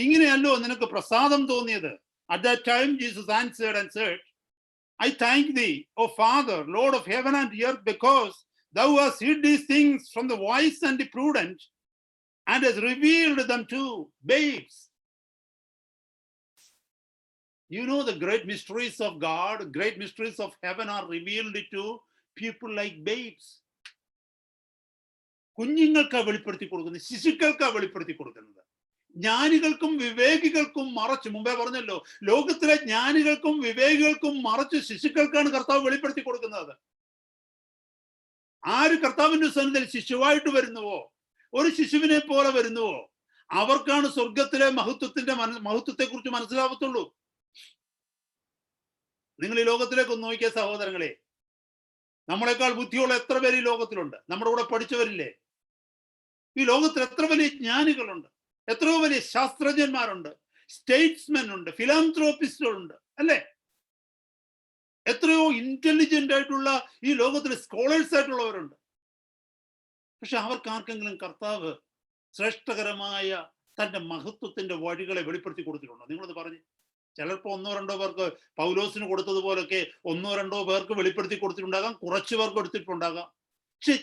ഇങ്ങനെയല്ലോ നിനക്ക് പ്രസാദം തോന്നിയത്. At that time Jesus answered and said, I thank thee, O Father, Lord of heaven and earth, because thou hast hid these things from the wise and the prudent and hast revealed them to babes. You know, the great mysteries of God, great mysteries of heaven are revealed to people like babes. കുഞ്ഞുങ്ങൾക്ക് വെളിപ്പെടുത്തി കൊടുക്കുന്നത്, ശിശുക്കൾക്ക് വെളിപ്പെടുത്തി കൊടുക്കുന്നത്. ജ്ഞാനികൾക്കും വിവേകികൾക്കും മറച്ച്, മുമ്പേ പറഞ്ഞല്ലോ, ലോകത്തിലെ ജ്ഞാനികൾക്കും വിവേകികൾക്കും മറച്ച് ശിശുക്കൾക്കാണ് കർത്താവ് വെളിപ്പെടുത്തി കൊടുക്കുന്നത്. ആര് കർത്താവിന്റെ സന്നിധിയിൽ ശിശുവായിട്ട് വരുന്നുവോ, ഒരു ശിശുവിനെ പോലെ വരുന്നുവോ, അവർക്കാണ് സ്വർഗത്തിലെ മഹത്വത്തെ കുറിച്ച് മനസ്സിലാവത്തുള്ളൂ. നിങ്ങൾ ഈ ലോകത്തിലേക്ക് ഒന്ന് നോക്കിയ സഹോദരങ്ങളെ, നമ്മളെക്കാൾ ബുദ്ധിയുള്ള എത്ര പേര് ഈ ലോകത്തിലുണ്ട്? നമ്മുടെ കൂടെ പഠിച്ചവരില്ലേ? ഈ ലോകത്തിൽ എത്ര വലിയ ജ്ഞാനികളുണ്ട്, എത്രയോ വലിയ ശാസ്ത്രജ്ഞന്മാരുണ്ട്, സ്റ്റേറ്റ്സ്മെൻ ഉണ്ട്, ഫിലാന്ത്രോപ്പിസ്റ്റുകളുണ്ട്, അല്ലേ? എത്രയോ ഇന്റലിജന്റ് ആയിട്ടുള്ള ഈ ലോകത്തിൽ സ്കോളേഴ്സ് ആയിട്ടുള്ളവരുണ്ട്. പക്ഷെ അവർക്ക് ആർക്കെങ്കിലും കർത്താവ് ശ്രേഷ്ഠകരമായ തന്റെ മഹത്വത്തിന്റെ വഴികളെ വെളിപ്പെടുത്തി കൊടുത്തിട്ടുണ്ടോ? നിങ്ങളത് പറഞ്ഞു. ചിലപ്പോൾ 1-2 പേർക്ക് പൗലോസിന് കൊടുത്തതുപോലൊക്കെ 1-2 പേർക്ക് വെളിപ്പെടുത്തി കൊടുത്തിട്ടുണ്ടാകാം, കുറച്ചു പേർക്ക് എടുത്തിട്ടുണ്ടാകാം. പക്ഷെ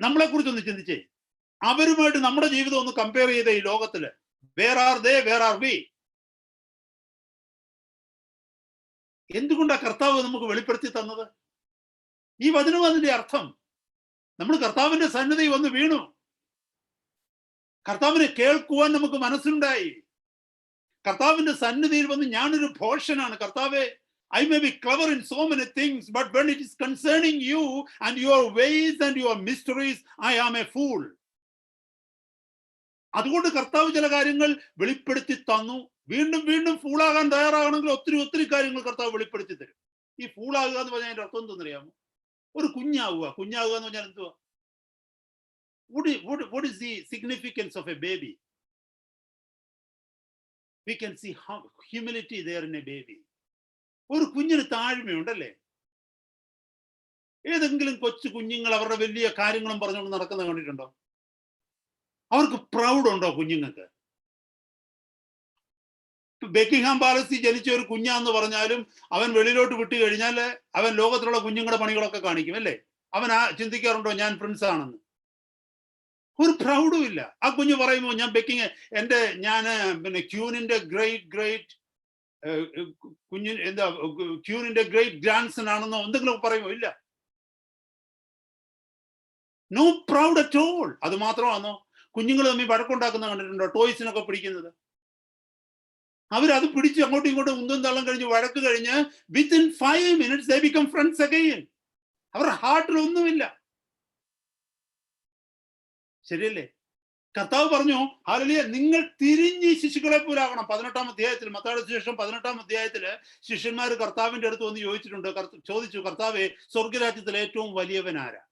നമ്മളെ കുറിച്ചൊന്ന് ചിന്തിച്ചേ, അവരുമായിട്ട് നമ്മുടെ ജീവിതം ഒന്ന് കമ്പയർ ചെയ്ത ഈ ലോകത്തില്, where are they, where are we? എന്തുകൊണ്ടാ കർത്താവ് നമുക്ക് വെളിപ്പെടുത്തി തന്നത്? ഈ വചനം അതിന്റെ അർത്ഥം, നമ്മൾ കർത്താവിന്റെ സന്നിധി വന്ന് വീണു, കർത്താവിനെ കേൾക്കുവാൻ നമുക്ക് മനസ്സുണ്ടായി. കർത്താവിന്റെ സന്നിധിയിൽ വന്ന് ഞാനൊരു ഭോഷനാണ്, കർത്താവെ, I may be clever in so many things, but when it is concerning you and your ways and your mysteries, I am a fool. അതുകൊണ്ട് കർത്താവ് ചില കാര്യങ്ങൾ വെളിപ്പെടുത്തി തന്നു. വീണ്ടും വീണ്ടും ഫൂളാകാൻ തയ്യാറാകണമെങ്കിൽ ഒത്തിരി കാര്യങ്ങൾ കർത്താവ് വെളിപ്പെടുത്തി തരും. ഈ ഫൂളാകുക എന്ന് പറഞ്ഞാൽ അതിന്റെ അർത്ഥം എന്തെന്നറിയാമോ? ഒരു കുഞ്ഞാവുക എന്ന് പറഞ്ഞാൽ എന്തുവാ? What is the significance of a baby? We can see how humility there in a baby. ഒരു കുഞ്ഞിന് താഴ്മയുണ്ടല്ലേ? ഏതെങ്കിലും കൊച്ചു കുഞ്ഞുങ്ങൾ അവരുടെ വലിയ കാര്യങ്ങളും പറഞ്ഞുകൊണ്ട് നടക്കുന്നത് കണ്ടിട്ടുണ്ടോ? അവർക്ക് പ്രൗഡ് ഉണ്ടോ കുഞ്ഞുങ്ങൾക്ക്? ബെക്കിംഗ്ഹാം പാലസിൽ ജനിച്ച ഒരു കുഞ്ഞാന്ന് പറഞ്ഞാലും അവൻ വെളിയിലോട്ട് വിട്ടു കഴിഞ്ഞാൽ അവൻ ലോകത്തിലുള്ള കുഞ്ഞുങ്ങളുടെ പണികളൊക്കെ കാണിക്കും, അല്ലേ? അവൻ ചിന്തിക്കാറുണ്ടോ ഞാൻ പ്രിൻസ് ആണെന്ന്? ഒരു പ്രൗഡും ഇല്ല. ആ കുഞ്ഞ് പറയുമോ ഞാൻ പിന്നെ ക്യൂനിന്റെ ഗ്രേറ്റ് ക്യൂനിന്റെ ഗ്രേറ്റ് ഗ്രാൻഡ്സൺ ആണെന്നോ എന്തെങ്കിലും പറയുമോ? ഇല്ല. No proud at all. അത് മാത്രമാണോ? കുഞ്ഞുങ്ങൾ തമ്മിൽ വഴക്കുണ്ടാക്കുന്ന കണ്ടിട്ടുണ്ടോ? ടോയ്സിനൊക്കെ പിടിക്കുന്നത്. അവരത് പിടിച്ച് അങ്ങോട്ടും ഇങ്ങോട്ടും ഉന്തും തള്ളം കഴിഞ്ഞ് വഴക്ക് കഴിഞ്ഞ് within 5 minutes they become friends again. അവരുടെ ഹാർട്ടിൽ ഒന്നുമില്ല. ശരിയല്ലേ? കർത്താവ് പറഞ്ഞു, ഹല്ലേലൂയ, നിങ്ങൾ തിരിഞ്ഞ് ശിശുക്കളെ പോലാകണം. 18-ാം അധ്യായത്തിൽ, മത്തായിയുടെ സുവിശേഷം 18-ാം അധ്യായത്തില് ശിഷ്യന്മാർ കർത്താവിന്റെ അടുത്ത് വന്ന് ചോദിച്ചു, കർത്താവേ, സ്വർഗരാജ്യത്തിൽ ഏറ്റവും വലിയവൻ ആരാ?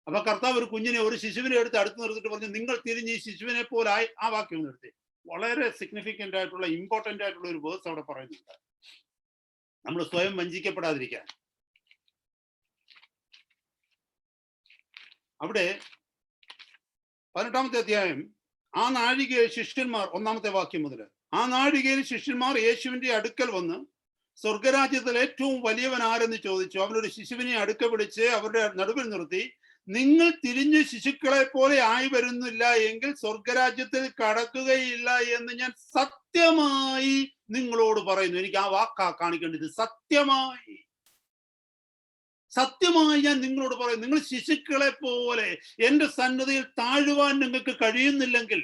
അപ്പൊ കർത്താവ് ഒരു കുഞ്ഞിനെ, ഒരു ശിശുവിനെ എടുത്ത് അടുത്ത് നിർത്തിട്ട് പറഞ്ഞു, നിങ്ങൾ തിരിഞ്ഞ് ഈ ശിശുവിനെ പോലായി. ആ വാക്യം നിർത്തി. വളരെ സിഗ്നിഫിക്കന്റ് ആയിട്ടുള്ള, ഇമ്പോർട്ടന്റ് ആയിട്ടുള്ള ഒരു വേഴ്സ് അവിടെ പറയുന്നുണ്ട്. നമ്മൾ സ്വയം വഞ്ചിക്കപ്പെടാതിരിക്കാൻ. അവിടെ 18-ാമത്തെ അധ്യായം, ആ നാഴികയിൽ ശിഷ്യന്മാർ, 1-ാമത്തെ വാക്യം മുതൽ, ആ നാഴികയിൽ ശിഷ്യന്മാർ യേശുവിന്റെ അടുക്കൽ വന്ന് സ്വർഗരാജ്യത്തിൽ ഏറ്റവും വലിയവൻ ആരെന്ന് ചോദിച്ചു. അവനൊരു ശിശുവിനെ അടുക്ക പിടിച്ച് അവരുടെ നടുവിൽ നിർത്തി, നിങ്ങൾ തിരിഞ്ഞ് ശിശുക്കളെ പോലെ ആയി വരുന്നില്ല എങ്കിൽ സ്വർഗരാജ്യത്തിൽ കടക്കുകയില്ല എന്ന് ഞാൻ സത്യമായി നിങ്ങളോട് പറയുന്നു. എനിക്ക് ആ വാക്കാ കാണിക്കേണ്ടത്. സത്യമായി ഞാൻ നിങ്ങളോട് പറയുന്നു, നിങ്ങൾ ശിശുക്കളെ പോലെ എന്റെ സന്നിധിയിൽ താഴുവാൻ നിങ്ങൾക്ക് കഴിയുന്നില്ലെങ്കിൽ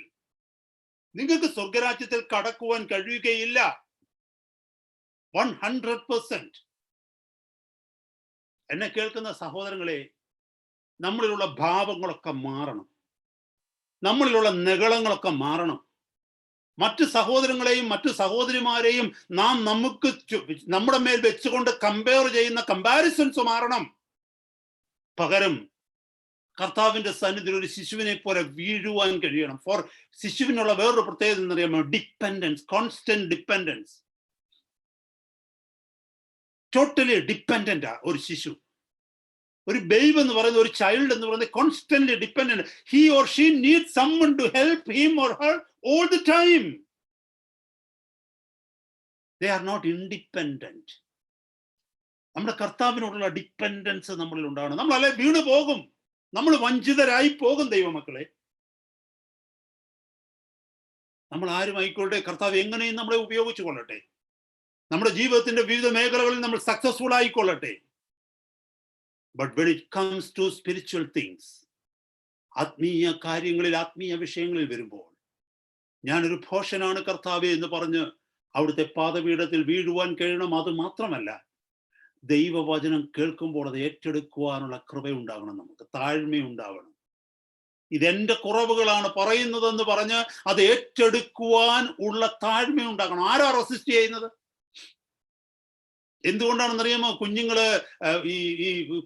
നിങ്ങൾക്ക് സ്വർഗരാജ്യത്തിൽ കടക്കുവാൻ കഴിയുകയില്ല. 100%. എന്നെ കേൾക്കുന്ന സഹോദരങ്ങളെ, നമ്മളിലുള്ള ഭാവങ്ങളൊക്കെ മാറണം. നമ്മളിലുള്ള നെകളങ്ങളൊക്കെ മാറണം. മറ്റു സഹോദരങ്ങളെയും മറ്റു സഹോദരിമാരെയും നാം നമ്മുടെ മേൽ വെച്ചുകൊണ്ട് കമ്പയർ ചെയ്യുന്ന കമ്പാരിസൺസ് മാറണം. പകരം കർത്താവിന്റെ സന്നിധിയിൽ ഒരു ശിശുവിനെ പോലെ വീഴുവാൻ കഴിയണം. ശിശുവിനുള്ള വേറൊരു പ്രത്യേകത എന്നറിയാമോ? Dependence, constant dependence. Totally dependent ഒരു ശിശു. ഒരു ബേബ് എന്ന് പറയുന്ന, ഒരു ചൈൽഡ് എന്ന് പറയുന്നത് constantly dependent. He or she need someone to help him or her all the time. They are not independent. നമ്മുടെ കർത്താവിനോടുള്ള ഡിപ്പെൻഡൻസ് നമ്മളിൽ ഉണ്ടാവണം. നമ്മളല്ലേ വീണു പോകും, നമ്മൾ വഞ്ചിതരായി പോകും ദൈവമക്കളെ. നമ്മൾ ആരുമായിക്കൊള്ളട്ടെ, കർത്താവ് എങ്ങനെയും നമ്മളെ ഉപയോഗിച്ചു കൊള്ളട്ടെ. നമ്മുടെ ജീവിതത്തിന്റെ വിവിധ മേഖലകളിൽ നമ്മൾ സക്സസ്ഫുൾ ആയിക്കൊള്ളട്ടെ. But when it comes to spiritual things, ആത്മീയ കാര്യങ്ങളിൽ, ആത്മീയ വിഷയങ്ങളിൽ വരുമ്പോൾ, ഞാനൊരു ഭോഷനാണ് കർത്താവേ എന്ന് പറഞ്ഞ് അവിടുത്തെ പാദപീഠത്തിൽ വീഴുവാൻ കഴിയണം. അത് മാത്രമല്ല, ദൈവവചനം കേൾക്കുമ്പോൾ അത് ഏറ്റെടുക്കുവാനുള്ള കൃപയുണ്ടാകണം, നമുക്ക് താഴ്മയുണ്ടാകണം. ഇതെന്റെ കുറവുകളാണ് പറയുന്നതെന്ന് പറഞ്ഞ് അത് ഏറ്റെടുക്കുവാൻ ഉള്ള താഴ്മയുണ്ടാകണം. ആരാ റെസിസ്റ്റ് ചെയ്യുന്നത്? എന്തുകൊണ്ടാണെന്നറിയാമോ?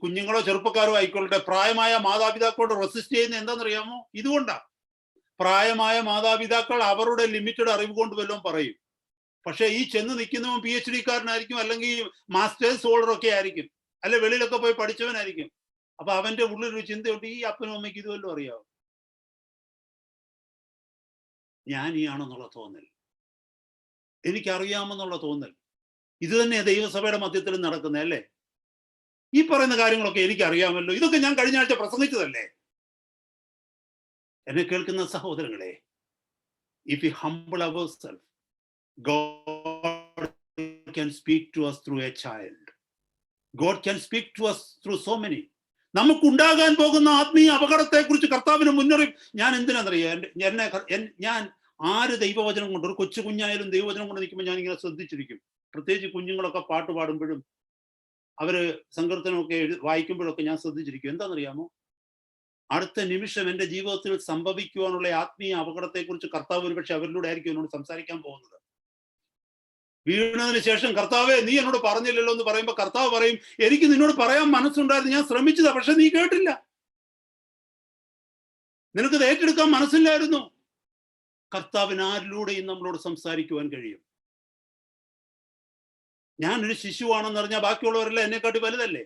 കുഞ്ഞുങ്ങളോ ചെറുപ്പക്കാരോ ആയിക്കൊള്ളട്ടെ, പ്രായമായ മാതാപിതാക്കളോട് റെസിസ്റ്റ് ചെയ്യുന്നത് എന്താണെന്നറിയാമോ? ഇതുകൊണ്ടാണ്. പ്രായമായ മാതാപിതാക്കൾ അവരുടെ ലിമിറ്റഡ് അറിവ് കൊണ്ട് വല്ലതും പറയും. പക്ഷെ ഈ ചെന്ന് നിൽക്കുന്നവൻ PhD കാരനായിരിക്കും, അല്ലെങ്കിൽ മാസ്റ്റേഴ്സ് ഹോൾഡർ ഒക്കെ ആയിരിക്കും, അല്ലെ വെളിയിലൊക്കെ പോയി പഠിച്ചവനായിരിക്കും. അപ്പൊ അവന്റെ ഉള്ളിലൊരു ചിന്തയുണ്ട്, ഈ അപ്പനും അമ്മയ്ക്ക് ഇതുവല്ലോ അറിയാവും, ജ്ഞാനിയാണെന്നുള്ള തോന്നൽ, എനിക്കറിയാമെന്നുള്ള തോന്നൽ. ഇത് തന്നെ ദൈവസഭയുടെ മധ്യത്തിൽ നടക്കുന്നത് അല്ലേ? ഈ പറയുന്ന കാര്യങ്ങളൊക്കെ എനിക്കറിയാമല്ലോ, ഇതൊക്കെ ഞാൻ കഴിഞ്ഞ ആഴ്ച പ്രസംഗിച്ചതല്ലേ. എന്നെ കേൾക്കുന്ന സഹോദരങ്ങളെ, if we humble ourselves, God can speak to us through a child. God can speak to us through so many. നമുക്കുണ്ടാകാൻ പോകുന്ന ആത്മീയ അപകടത്തെ കുറിച്ച് കർത്താവിന് മുന്നറിയിപ്പ്. ഞാൻ എന്തിനാണെന്നറിയാം, ഞാൻ ആര് ദൈവവചനം കൊണ്ട്, ഒരു കൊച്ചു കുഞ്ഞായാലും ദൈവവചനം കൊണ്ട് നിൽക്കുമ്പോൾ ഞാൻ ഇങ്ങനെ ശ്രദ്ധിച്ചിരിക്കും. പ്രത്യേകിച്ച് കുഞ്ഞുങ്ങളൊക്കെ പാട്ട് പാടുമ്പോഴും അവര് സങ്കീർത്തനമൊക്കെ വായിക്കുമ്പോഴൊക്കെ ഞാൻ ശ്രദ്ധിച്ചിരിക്കും. എന്താണെന്നറിയാമോ? അടുത്ത നിമിഷം എൻ്റെ ജീവിതത്തിൽ സംഭവിക്കുവാനുള്ള ആത്മീയ അപകടത്തെക്കുറിച്ച് കർത്താവ് ഒരുപക്ഷെ അവരിലൂടെ ആയിരിക്കും എന്നോട് സംസാരിക്കാൻ പോകുന്നത്. വീണതിന് ശേഷം, കർത്താവേ നീ എന്നോട് പറഞ്ഞില്ലല്ലോ എന്ന് പറയുമ്പോൾ കർത്താവ് പറയും, എനിക്ക് നിന്നോട് പറയാൻ മനസ്സുണ്ടായിരുന്നു, ഞാൻ ശ്രമിച്ചതാ, പക്ഷെ നീ കേട്ടില്ല, നിനക്കത് ഏറ്റെടുക്കാൻ മനസ്സില്ലായിരുന്നു. കർത്താവിന് ആരിലൂടെയും നമ്മളോട് സംസാരിക്കുവാൻ കഴിയും. ഞാനൊരു ശിശുവാണെന്ന് അറിഞ്ഞാൽ ബാക്കിയുള്ളവരെല്ലാം എന്നെക്കാട്ടി വലുതല്ലേ?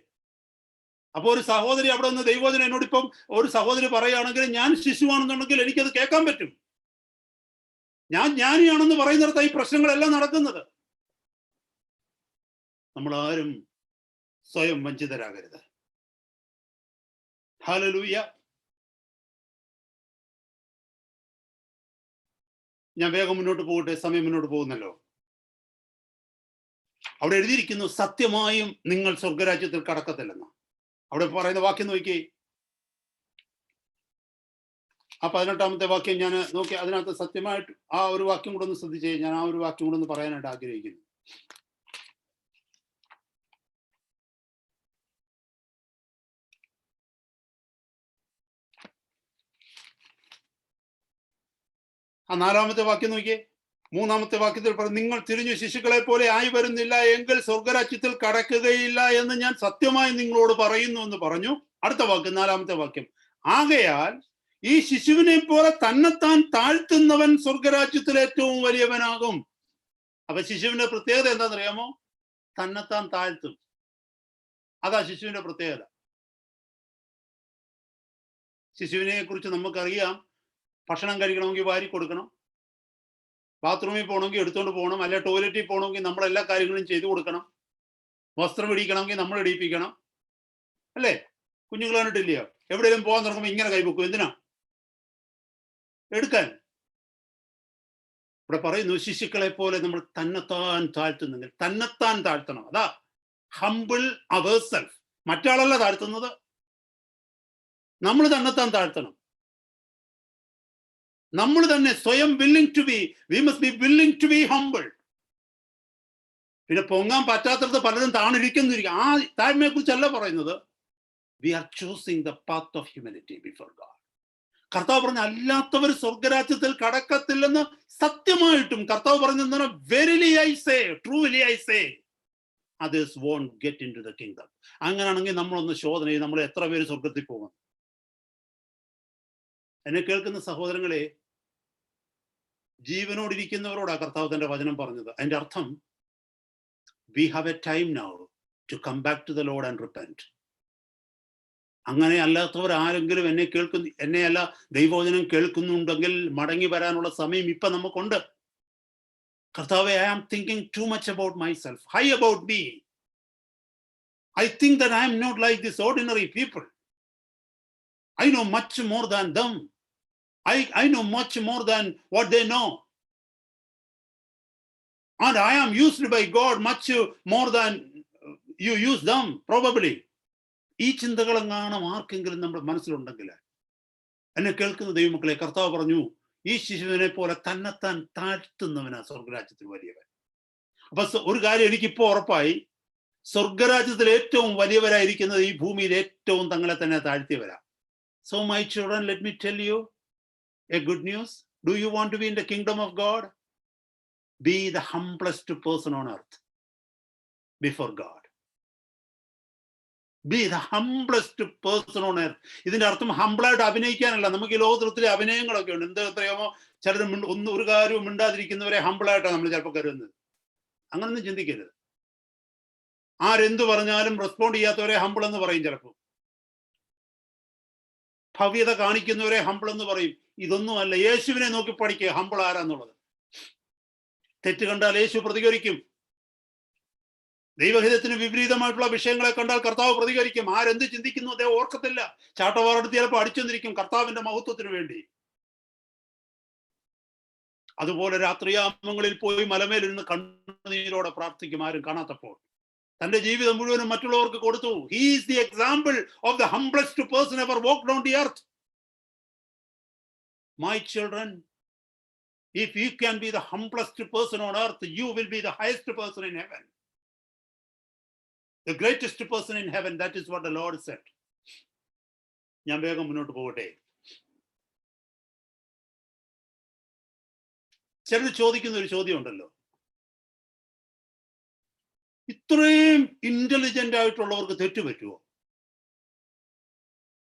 അപ്പൊ ഒരു സഹോദരി അവിടെ നിന്ന് ദൈവവചനം എന്നോട് ഇപ്പം ഒരു സഹോദരി പറയുകയാണെങ്കിൽ ഞാൻ ശിശുവാണെന്നുണ്ടെങ്കിൽ എനിക്കത് കേൾക്കാൻ പറ്റും. ഞാൻ ജ്ഞാനിയാണെന്ന് പറയുന്നിടത്ത് ഈ പ്രശ്നങ്ങളെല്ലാം നടക്കുന്നത്. നമ്മളാരും സ്വയം വഞ്ചിതരാകരുത്. ഹല്ലേലൂയ. ഞാൻ വേഗം മുന്നോട്ട് പോകട്ടെ, സമയം മുന്നോട്ട് പോകുന്നല്ലോ. അവിടെ എഴുതിയിരിക്കുന്നു, സത്യമായും നിങ്ങൾ സ്വർഗരാജ്യത്തിൽ കടക്കത്തില്ലെന്ന്. അവിടെ പറയുന്ന വാക്യം നോക്കി, ആ 18-ാമത്തെ വാക്യം ഞാൻ നോക്കി, അതിനകത്ത് സത്യമായിട്ട് ആ ഒരു വാക്യം കൂടെ ഒന്ന് ശ്രദ്ധിച്ചേ. ഞാൻ ആ ഒരു വാക്യം കൂടെ ഒന്ന് പറയാനായിട്ട് ആഗ്രഹിക്കുന്നു. ആ 4-ാമത്തെ വാക്യം നോക്കിയേ. 3-ാമത്തെ വാക്യത്തിൽ പറയും, നിങ്ങൾ തിരിഞ്ഞു ശിശുക്കളെ പോലെ ആയി വരുന്നില്ല എങ്കിൽ സ്വർഗരാജ്യത്തിൽ കടക്കുകയില്ല എന്ന് ഞാൻ സത്യമായി നിങ്ങളോട് പറയുന്നു എന്ന് പറഞ്ഞു. അടുത്ത വാക്യം, 4-ാമത്തെ വാക്യം, ആകയാൽ ഈ ശിശുവിനെ പോലെ തന്നെത്താൻ താഴ്ത്തുന്നവൻ സ്വർഗരാജ്യത്തിൽ ഏറ്റവും വലിയവനാകും. അപ്പൊ ശിശുവിന്റെ പ്രത്യേകത എന്താണെന്നറിയാമോ? തന്നെത്താൻ താഴ്ത്തും. അതാ ശിശുവിന്റെ പ്രത്യേകത. ശിശുവിനെ കുറിച്ച് നമുക്കറിയാം, ഭക്ഷണം കഴിക്കണമെങ്കിൽ വാരി കൊടുക്കണം, ബാത്റൂമിൽ പോകണമെങ്കിൽ എടുത്തുകൊണ്ട് പോകണം, അല്ലെ ടോയ്ലറ്റിൽ പോകണമെങ്കിൽ നമ്മളെല്ലാ കാര്യങ്ങളും ചെയ്തു കൊടുക്കണം, വസ്ത്രം ഇടിക്കണമെങ്കിൽ നമ്മൾ ഇടിപ്പിക്കണം, അല്ലേ? കുഞ്ഞുങ്ങൾ കണ്ടിട്ടില്ലയോ? എവിടെയെങ്കിലും പോകാൻ തുടങ്ങുമ്പോൾ ഇങ്ങനെ കൈവെക്കും. എന്തിനാ? എടുക്കാൻ. ഇവിടെ പറയുന്നു, ശിശുക്കളെ പോലെ നമ്മൾ തന്നെത്താൻ താഴ്ത്തുന്നെങ്കിൽ തന്നെത്താൻ താഴ്ത്തണം. അതാ ഹംബിൾ അവേഴ്സെൽഫ്. മറ്റാളല്ല താഴ്ത്തുന്നത്, നമ്മൾ തന്നെത്താൻ താഴ്ത്തണം. നമ്മൾ തന്നെ സ്വയം willing to be, we must be willing to be humble. പിന്നെ പൊങ്ങാൻ പറ്റാത്തടത്ത് പലരും താണിരിക്കുന്നിരിക്കും. ആ താഴ്മയെ കുറിച്ചല്ല പറയുന്നത്. We are choosing the path of humility before God. കർത്താവ് പറഞ്ഞ അല്ലാത്തവർ സ്വർഗരാജ്യത്തിൽ കടക്കത്തില്ലെന്ന് സത്യമായിട്ടും കർത്താവ് പറഞ്ഞ verily I say, truly I say, others won't get into the kingdom. അങ്ങനെയാണെങ്കിൽ നമ്മളൊന്ന് ശോധന ചെയ്യും, നമ്മൾ എത്ര പേര് സ്വർഗത്തിൽ പോകും? എന്നെ കേൾക്കുന്ന സഹോദരങ്ങളെ, ജീവനോടിരിക്കുന്നവരോടാ കർത്താവ് തന്റെ വചനം പറഞ്ഞത്. അതിന്റെ അർത്ഥം, we have a time now to come back to the Lord and repent. അങ്ങനെ അല്ലാത്തവർ ആരെങ്കിലും എന്നെയല്ല ദൈവവചനം കേൾക്കുന്നുണ്ടെങ്കിൽ മടങ്ങി വരാനുള്ള സമയം ഇപ്പൊ നമുക്കുണ്ട്. കർത്താവേ, I am thinking too much about myself, high about me. I think that I am not like these ordinary people. I know much more than them. I know much more than what they know. And I am used by God much more than you use them, probably. ഈ ചിന്തകളെങ്ങാനും ആർക്കെങ്കിലും നമ്മുടെ മനസ്സിലുണ്ടെങ്കിൽ, എന്നെ കേൾക്കുന്ന ദൈവമക്കളെ, കർത്താവ് പറഞ്ഞു, ഈ ശിശുവിനെ പോലെ തന്നെത്താൻ താഴ്ത്തുന്നവനാ സ്വർഗരാജ്യത്തിൽ വലിയവൻ. അപ്പൊ ഒരു കാര്യം എനിക്കിപ്പോ ഉറപ്പായി, സ്വർഗരാജ്യത്തിൽ ഏറ്റവും വലിയവരായിരിക്കുന്നത് ഈ ഭൂമിയിൽ ഏറ്റവും തങ്ങളെ തന്നെ താഴ്ത്തിയവരാ. So my children, let me tell you a good news. Do you want to be in the kingdom of God? Be the humblest person on earth before God. Be the humblest person on earth. ഇതിന്റെ അർത്ഥം ഹംബിളായിട്ട് അഭിനയിക്കാനല്ല. നമുക്ക് ഈ ലോകത്തിൽ ഒത്തിരി അഭിനയങ്ങളൊക്കെ ഉണ്ട്. എന്താ അറിയാമോ, ചിലർ ഒരു കാര്യവും മിണ്ടാതിരിക്കുന്നവരെ ഹംബിളായിട്ടാണ് നമ്മൾ ചിലപ്പോൾ കരുതുന്നത്. അങ്ങനൊന്നും ചിന്തിക്കരുത്. ആരെന്തു പറഞ്ഞാലും റെസ്പോണ്ട് ചെയ്യാത്തവരെ ഹംബിൾ എന്ന് പറയും. ചിലപ്പോൾ ഭവ്യത കാണിക്കുന്നവരെ ഹംബിൾ എന്ന് പറയും. ഇതൊന്നുമല്ല. യേശുവിനെ നോക്കി പഠിക്കുക ഹംബിൾ ആരാന്നുള്ളത്. തെറ്റ് കണ്ടാൽ യേശു പ്രതികരിക്കും. ദൈവഹിതത്തിന് വിപരീതമായിട്ടുള്ള വിഷയങ്ങളെ കണ്ടാൽ കർത്താവ് പ്രതികരിക്കും. ആരെന്ത് ചിന്തിക്കുന്നു അദ്ദേഹം ഓർക്കത്തില്ല. ചാട്ടവാറെടുത്ത് ചിലപ്പോൾ അടിച്ചെന്നിരിക്കും കർത്താവിന്റെ മഹത്വത്തിന് വേണ്ടി. അതുപോലെ രാത്രിയാമങ്ങളിൽ പോയി മലമേലിരുന്ന് കണ്ണുനീരോടെ പ്രാർത്ഥിക്കും ആരും കാണാത്തപ്പോൾ. തന്റെ ജീവിതം മുഴുവനും മറ്റുള്ളവർക്ക് കൊടുത്തു. He is the example of the humblest person ever walked on the earth. My children, if you can be the humblest person on earth, you will be the highest person in heaven. The greatest person in heaven, that is what the Lord said. ഞാൻ വേഗം മുന്നോട്ട് പോകട്ടെ. ചിലർ ചോദിക്കുന്ന ഒരു ചോദ്യം ഉണ്ടല്ലോ, ഇത്രയും ഇന്റലിജന്റ് ആയിട്ടുള്ളവർക്ക് തെറ്റ് പറ്റുമോ?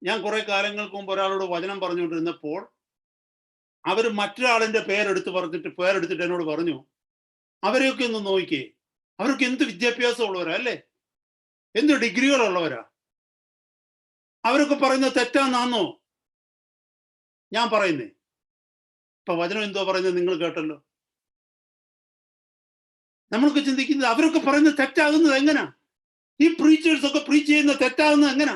ഞാൻ കുറെ കാലങ്ങൾക്ക് മുമ്പ് ഒരാളോട് വചനം പറഞ്ഞുകൊണ്ടിരുന്നപ്പോൾ അവർ മറ്റൊരാളിന്റെ പേരെടുത്തിട്ട് എന്നോട് പറഞ്ഞു, അവരെയൊക്കെ ഒന്ന് നോക്കിയേ, അവർക്ക് എന്ത് വിദ്യാഭ്യാസം ഉള്ളവരാ അല്ലേ, എന്ത് ഡിഗ്രികളുള്ളവരാ, അവരൊക്കെ പറയുന്നത് തെറ്റാന്നാന്നോ ഞാൻ പറയുന്നേ? ഇപ്പൊ വചനം എന്തോ പറയുന്നത് നിങ്ങൾ കേട്ടല്ലോ. നമ്മളൊക്കെ ചിന്തിക്കുന്നത് അവരൊക്കെ പറയുന്നത് തെറ്റാകുന്നത് എങ്ങനാ? ഈ പ്രീച്ചേഴ്സ് ഒക്കെ പ്രീച്ച് ചെയ്യുന്നത് തെറ്റാകുന്നത് എങ്ങനാ?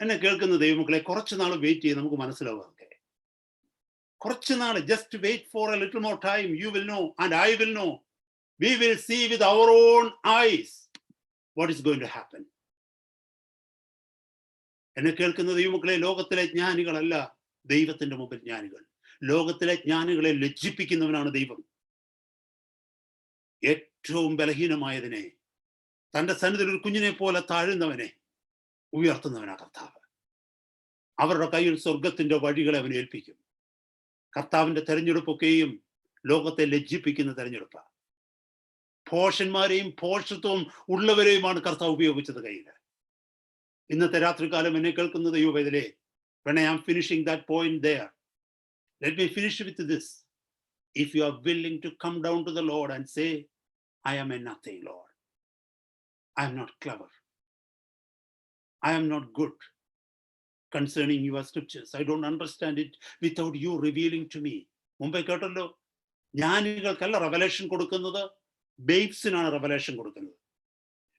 എന്നെ കേൾക്കുന്ന ദൈവമക്കളെ, കുറച്ച് നാൾ വെയിറ്റ് ചെയ്ത് നമുക്ക് മനസ്സിലാവുക. കുറച്ച് നാൾ, just wait for a little more time. You will know and I will know. We will see with our own eyes what is going to happen. എന്നെ കേൾക്കുന്ന ദൈവമക്കളെ, ലോകത്തിലെ ജ്ഞാനികളല്ല ദൈവത്തിന്റെ മുമ്പിൽ ജ്ഞാനികൾ. ലോകത്തിലെ ജ്ഞാനികളെ ലജ്ജിപ്പിക്കുന്നവനാണ് ദൈവം. ഏറ്റവും ബലഹീനമായതിനെ, തന്റെ സന്നിധിയിൽ ഒരു കുഞ്ഞിനെ പോലെ താഴുന്നവനെ ഉയർത്തുന്നവനാ കർത്താവ്. അവരുടെ കയ്യിൽ സ്വർഗത്തിന്റെ വഴികളെ അവൻ ഏൽപ്പിക്കും. കർത്താവിന്റെ തെരഞ്ഞെടുപ്പൊക്കെയും ലോകത്തെ ലജ്ജിപ്പിക്കുന്ന തെരഞ്ഞെടുപ്പാണ്. ഭോഷന്മാരെയും ഭോഷത്വം ഉള്ളവരെയുമാണ് കർത്താവ് ഉപയോഗിച്ചത് കയ്യില്. ഇന്നത്തെ രാത്രികാലം എന്നെ കേൾക്കുന്ന ദൈവവേദനയെ, when I am finishing that point there, let me finish with this. If you are willing to come down to the Lord and say, I am a nothing, Lord. I am not clever. I am not good concerning your scriptures. I don't understand it without you revealing to me. മുമ്പേ കേട്ടല്ലോ, ജ്ഞാനികൾക്കല്ല revelation കൊടുക്കുന്നത്, ബേബ്സിനാണ് revelation കൊടുക്കുന്നത്.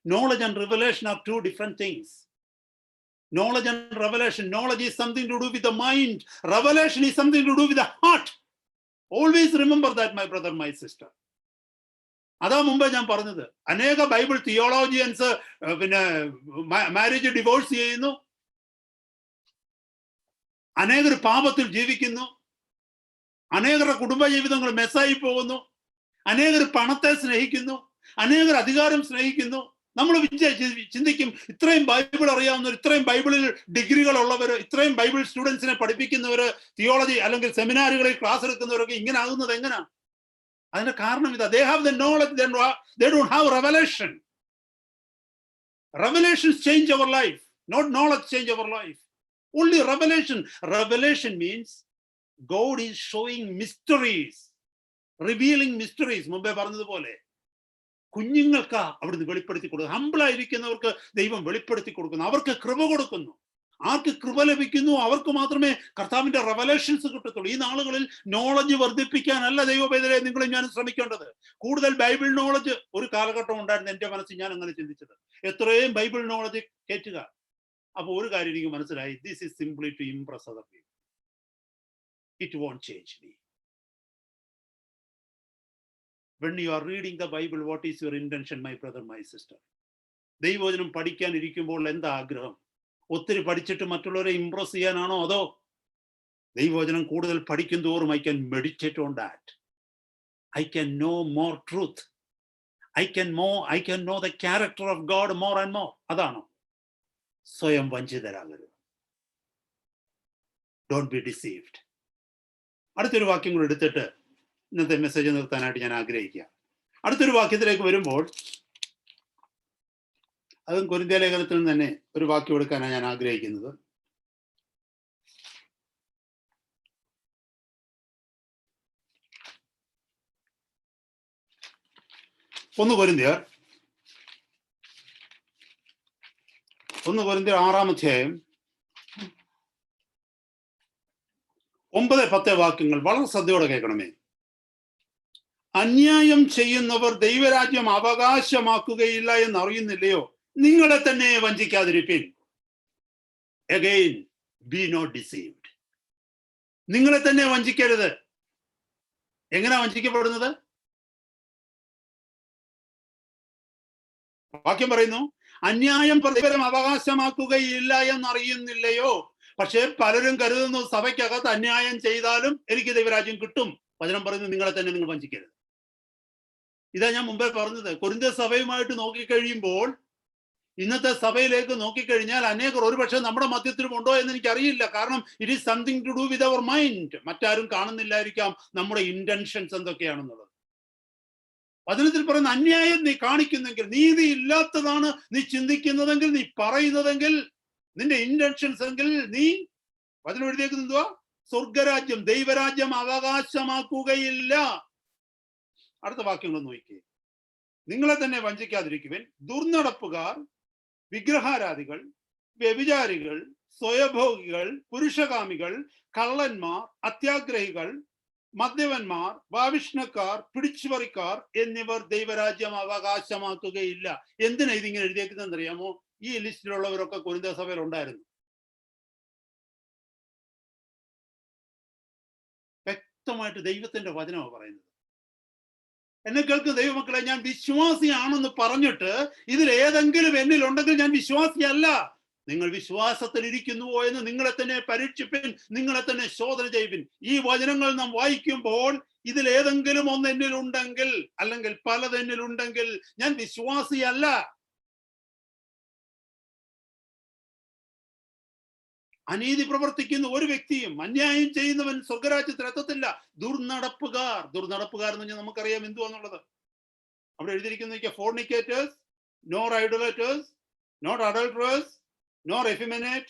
Knowledge and revelation are two different things. Knowledge and revelation. Knowledge is something to do with the mind. Revelation is something to do with the heart. Always remember that, my brother, my sister. അതാ മുമ്പേ ഞാൻ പറഞ്ഞത്. അനേക Bible theologians പിന്നെ marriage divorce ചെയ്യുന്നു, അനേകർ പാപത്തിൽ ജീവിക്കുന്നു, അനേകരുടെ കുടുംബ ജീവിതങ്ങൾ മെസ്സായി പോകുന്നു, അനേകർ പണത്തെ സ്നേഹിക്കുന്നു, അനേകർ അധികാരം സ്നേഹിക്കുന്നു. നമ്മൾ ചിന്തിക്കും, ഇത്രയും ബൈബിൾ അറിയാവുന്നവർ, ഇത്രയും ബൈബിളിൽ ഡിഗ്രികൾ ഉള്ളവർ, ഇത്രയും ബൈബിൾ സ്റ്റുഡൻസിനെ പഠിപ്പിക്കുന്നവർ, തിയോളജി അല്ലെങ്കിൽ സെമിനാറുകളിൽ ക്ലാസ് എടുക്കുന്നവരൊക്കെ ഇങ്ങനെ ആകുന്നത് എങ്ങനെയാ? അതിന്റെ കാരണം ഇതാ, they have the knowledge, they don't have revelation. Revelations change our life, not knowledge change our life. Only revelation. Revelation means God is showing mysteries, revealing mysteries. മുമ്പേ പറഞ്ഞതുപോലെ കുഞ്ഞുങ്ങൾക്ക് അവിടുന്ന് വെളിപ്പെടുത്തി കൊടുക്കുന്നു. ഹംബിളായിരിക്കുന്നവർക്ക് ദൈവം വെളിപ്പെടുത്തി കൊടുക്കുന്നു, അവർക്ക് കൃപ കൊടുക്കുന്നു. ആർക്ക് കൃപ ലഭിക്കുന്നു അവർക്ക് മാത്രമേ കർത്താവിന്റെ റെവലേഷൻസ് കിട്ടത്തുള്ളൂ. ഈ നാളുകളിൽ നോളജ് വർദ്ധിപ്പിക്കാനല്ല ദൈവപൈതലെ നിങ്ങളും ഞാനും ശ്രമിക്കേണ്ടത്. കൂടുതൽ ബൈബിൾ നോളജ് ഒരു കാലഘട്ടം ഉണ്ടായിരുന്നു എന്റെ മനസ്സിൽ, ഞാൻ അങ്ങനെ ചിന്തിച്ചത്. എത്രയും ബൈബിൾ നോളജ് കയറ്റുക. അപ്പൊ ഒരു കാര്യം എനിക്ക് മനസ്സിലായി, this is simply to impress other people. It won't change me. When you are reading the Bible, what is your intention, my brother, my sister? ദൈവവചനം പഠിക്കാൻ ഇരിക്കുമ്പോൾ എന്താ ആഗ്രഹം? ഒത്തിരി പഠിച്ചിട്ട് മറ്റുള്ളവരെ ഇംപ്രസ് ചെയ്യാനാണോ? അതോ ദൈവവചനം കൂടുതൽ പഠിക്കും തോറും I can meditate on that, I can know more truth, I can know the character of God more and more? അതാണോ? സ്വയം വഞ്ചിതരാകരുത്. Don't be deceived. അടുത്തൊരു വാക്യം കൂടെ എടുത്തിട്ട് ഇന്നത്തെ മെസ്സേജ് നിർത്താനായിട്ട് ഞാൻ ആഗ്രഹിക്കുക. അടുത്തൊരു വാക്യത്തിലേക്ക് വരുമ്പോൾ, അതും കൊരിന്ത്യ ലേഖനത്തിൽ നിന്ന് തന്നെ ഒരു വാക്യം എടുക്കാനാണ് ഞാൻ ആഗ്രഹിക്കുന്നത്. 1 കൊരിന്ത്യർ 6-ാം അധ്യായം 9-10 വാക്യങ്ങൾ വളരെ ശ്രദ്ധയോടെ കേൾക്കണമേ. അന്യായം ചെയ്യുന്നവർ ദൈവരാജ്യം അവകാശമാക്കുകയില്ല എന്ന് അറിയുന്നില്ലയോ? നിങ്ങളെ തന്നെ വഞ്ചിക്കാതിരിപ്പിൻ. Again, be not deceived. നിങ്ങളെ തന്നെ വഞ്ചിക്കരുത്. എങ്ങനെയാ വഞ്ചിക്കപ്പെടുന്നത്? വാക്യം പറയുന്നു, അന്യായം ദൈവം അവകാശമാക്കുകയില്ല എന്നറിയുന്നില്ലയോ? പക്ഷെ പലരും കരുതുന്നു സഭയ്ക്കകത്ത് അന്യായം ചെയ്താലും എനിക്ക് ദൈവരാജ്യം കിട്ടും. വചനം പറയുന്നു, നിങ്ങളെ തന്നെ നിങ്ങൾ വഞ്ചിക്കരുത്. ഇതാ ഞാൻ മുമ്പേ പറഞ്ഞത്. കൊരിന്ത്യ സഭയുമായിട്ട് നോക്കിക്കഴിയുമ്പോൾ, ഇന്നത്തെ സഭയിലേക്ക് നോക്കിക്കഴിഞ്ഞാൽ അനേകർ ഒരുപക്ഷെ നമ്മുടെ മധ്യത്തിലും ഉണ്ടോ എന്ന് എനിക്കറിയില്ല. കാരണം it is something to do with our mind. മറ്റാരും കാണുന്നില്ലായിരിക്കാം നമ്മുടെ ഇന്റൻഷൻസ് എന്തൊക്കെയാണെന്നുള്ളത്. വചനത്തിൽ പറയുന്ന അന്യായം നീ കാണിക്കുന്നെങ്കിൽ, നീതി ഇല്ലാത്തതാണ് നീ ചിന്തിക്കുന്നതെങ്കിൽ, നീ പറയുന്നതെങ്കിൽ, നിന്റെ ഇന്റൻഷൻസ് എങ്കിൽ, നീ വചനം എഴുതിയേക്കുന്നത് എന്തുവാ? സ്വർഗരാജ്യം, ദൈവരാജ്യം അവകാശമാക്കുകയില്ല. അടുത്ത വാക്യങ്ങൾ നോക്കിയേ. നിങ്ങളെ തന്നെ വഞ്ചിക്കാതിരിക്കുവിൻ. ദുർനടപ്പുകാർ, വിഗ്രഹാരാധികൾ, വ്യഭിചാരികൾ, സ്വയഭോഗികൾ, പുരുഷകാമികൾ, കള്ളന്മാർ, അത്യാഗ്രഹികൾ, മദ്യപന്മാർ, ഭാവിഷ്ണക്കാർ, പിടിച്ചുപറിക്കാർ എന്നിവർ ദൈവരാജ്യം അവകാശമാക്കുകയില്ല. എന്തിനാ ഇതിങ്ങനെ എഴുതിയേക്കുന്നതെന്ന് അറിയാമോ? ഈ ലിസ്റ്റിലുള്ളവരൊക്കെ കൊരിന്ത്യ സഭയിൽ ഉണ്ടായിരുന്നു. വ്യക്തമായിട്ട് ദൈവത്തിന്റെ വചനമാണ് പറയുന്നത്. എന്നെ കേൾക്കുന്ന ദൈവമക്കളെ, ഞാൻ വിശ്വാസിയാണെന്ന് പറഞ്ഞിട്ട് ഇതിൽ ഏതെങ്കിലും എന്നിൽ ഉണ്ടെങ്കിൽ ഞാൻ വിശ്വാസിയല്ല. നിങ്ങൾ വിശ്വാസത്തിൽ ഇരിക്കുന്നുവോ എന്ന് നിങ്ങളെ തന്നെ പരീക്ഷിപ്പിൻ, നിങ്ങളെ തന്നെ ശോധന ചെയ്യിപ്പിൻ. ഈ വചനങ്ങൾ നാം വായിക്കുമ്പോൾ ഇതിൽ ഏതെങ്കിലും ഒന്ന് എന്നിലുണ്ടെങ്കിൽ, അല്ലെങ്കിൽ പലത് എന്നിലുണ്ടെങ്കിൽ ഞാൻ വിശ്വാസിയല്ല. അനീതി പ്രവർത്തിക്കുന്ന ഒരു വ്യക്തിയും, അന്യായം ചെയ്യുന്നവൻ സ്വർഗരാജ്യത്തിൽ എത്തത്തില്ല. ദുർനടപ്പുകാർ എന്ന് പറഞ്ഞാൽ നമുക്കറിയാം എന്തുവാന്നുള്ളത്. അവിടെ എഴുതിയിരിക്കുന്ന fornicators, nor idolaters, nor adulterers, nor effeminate,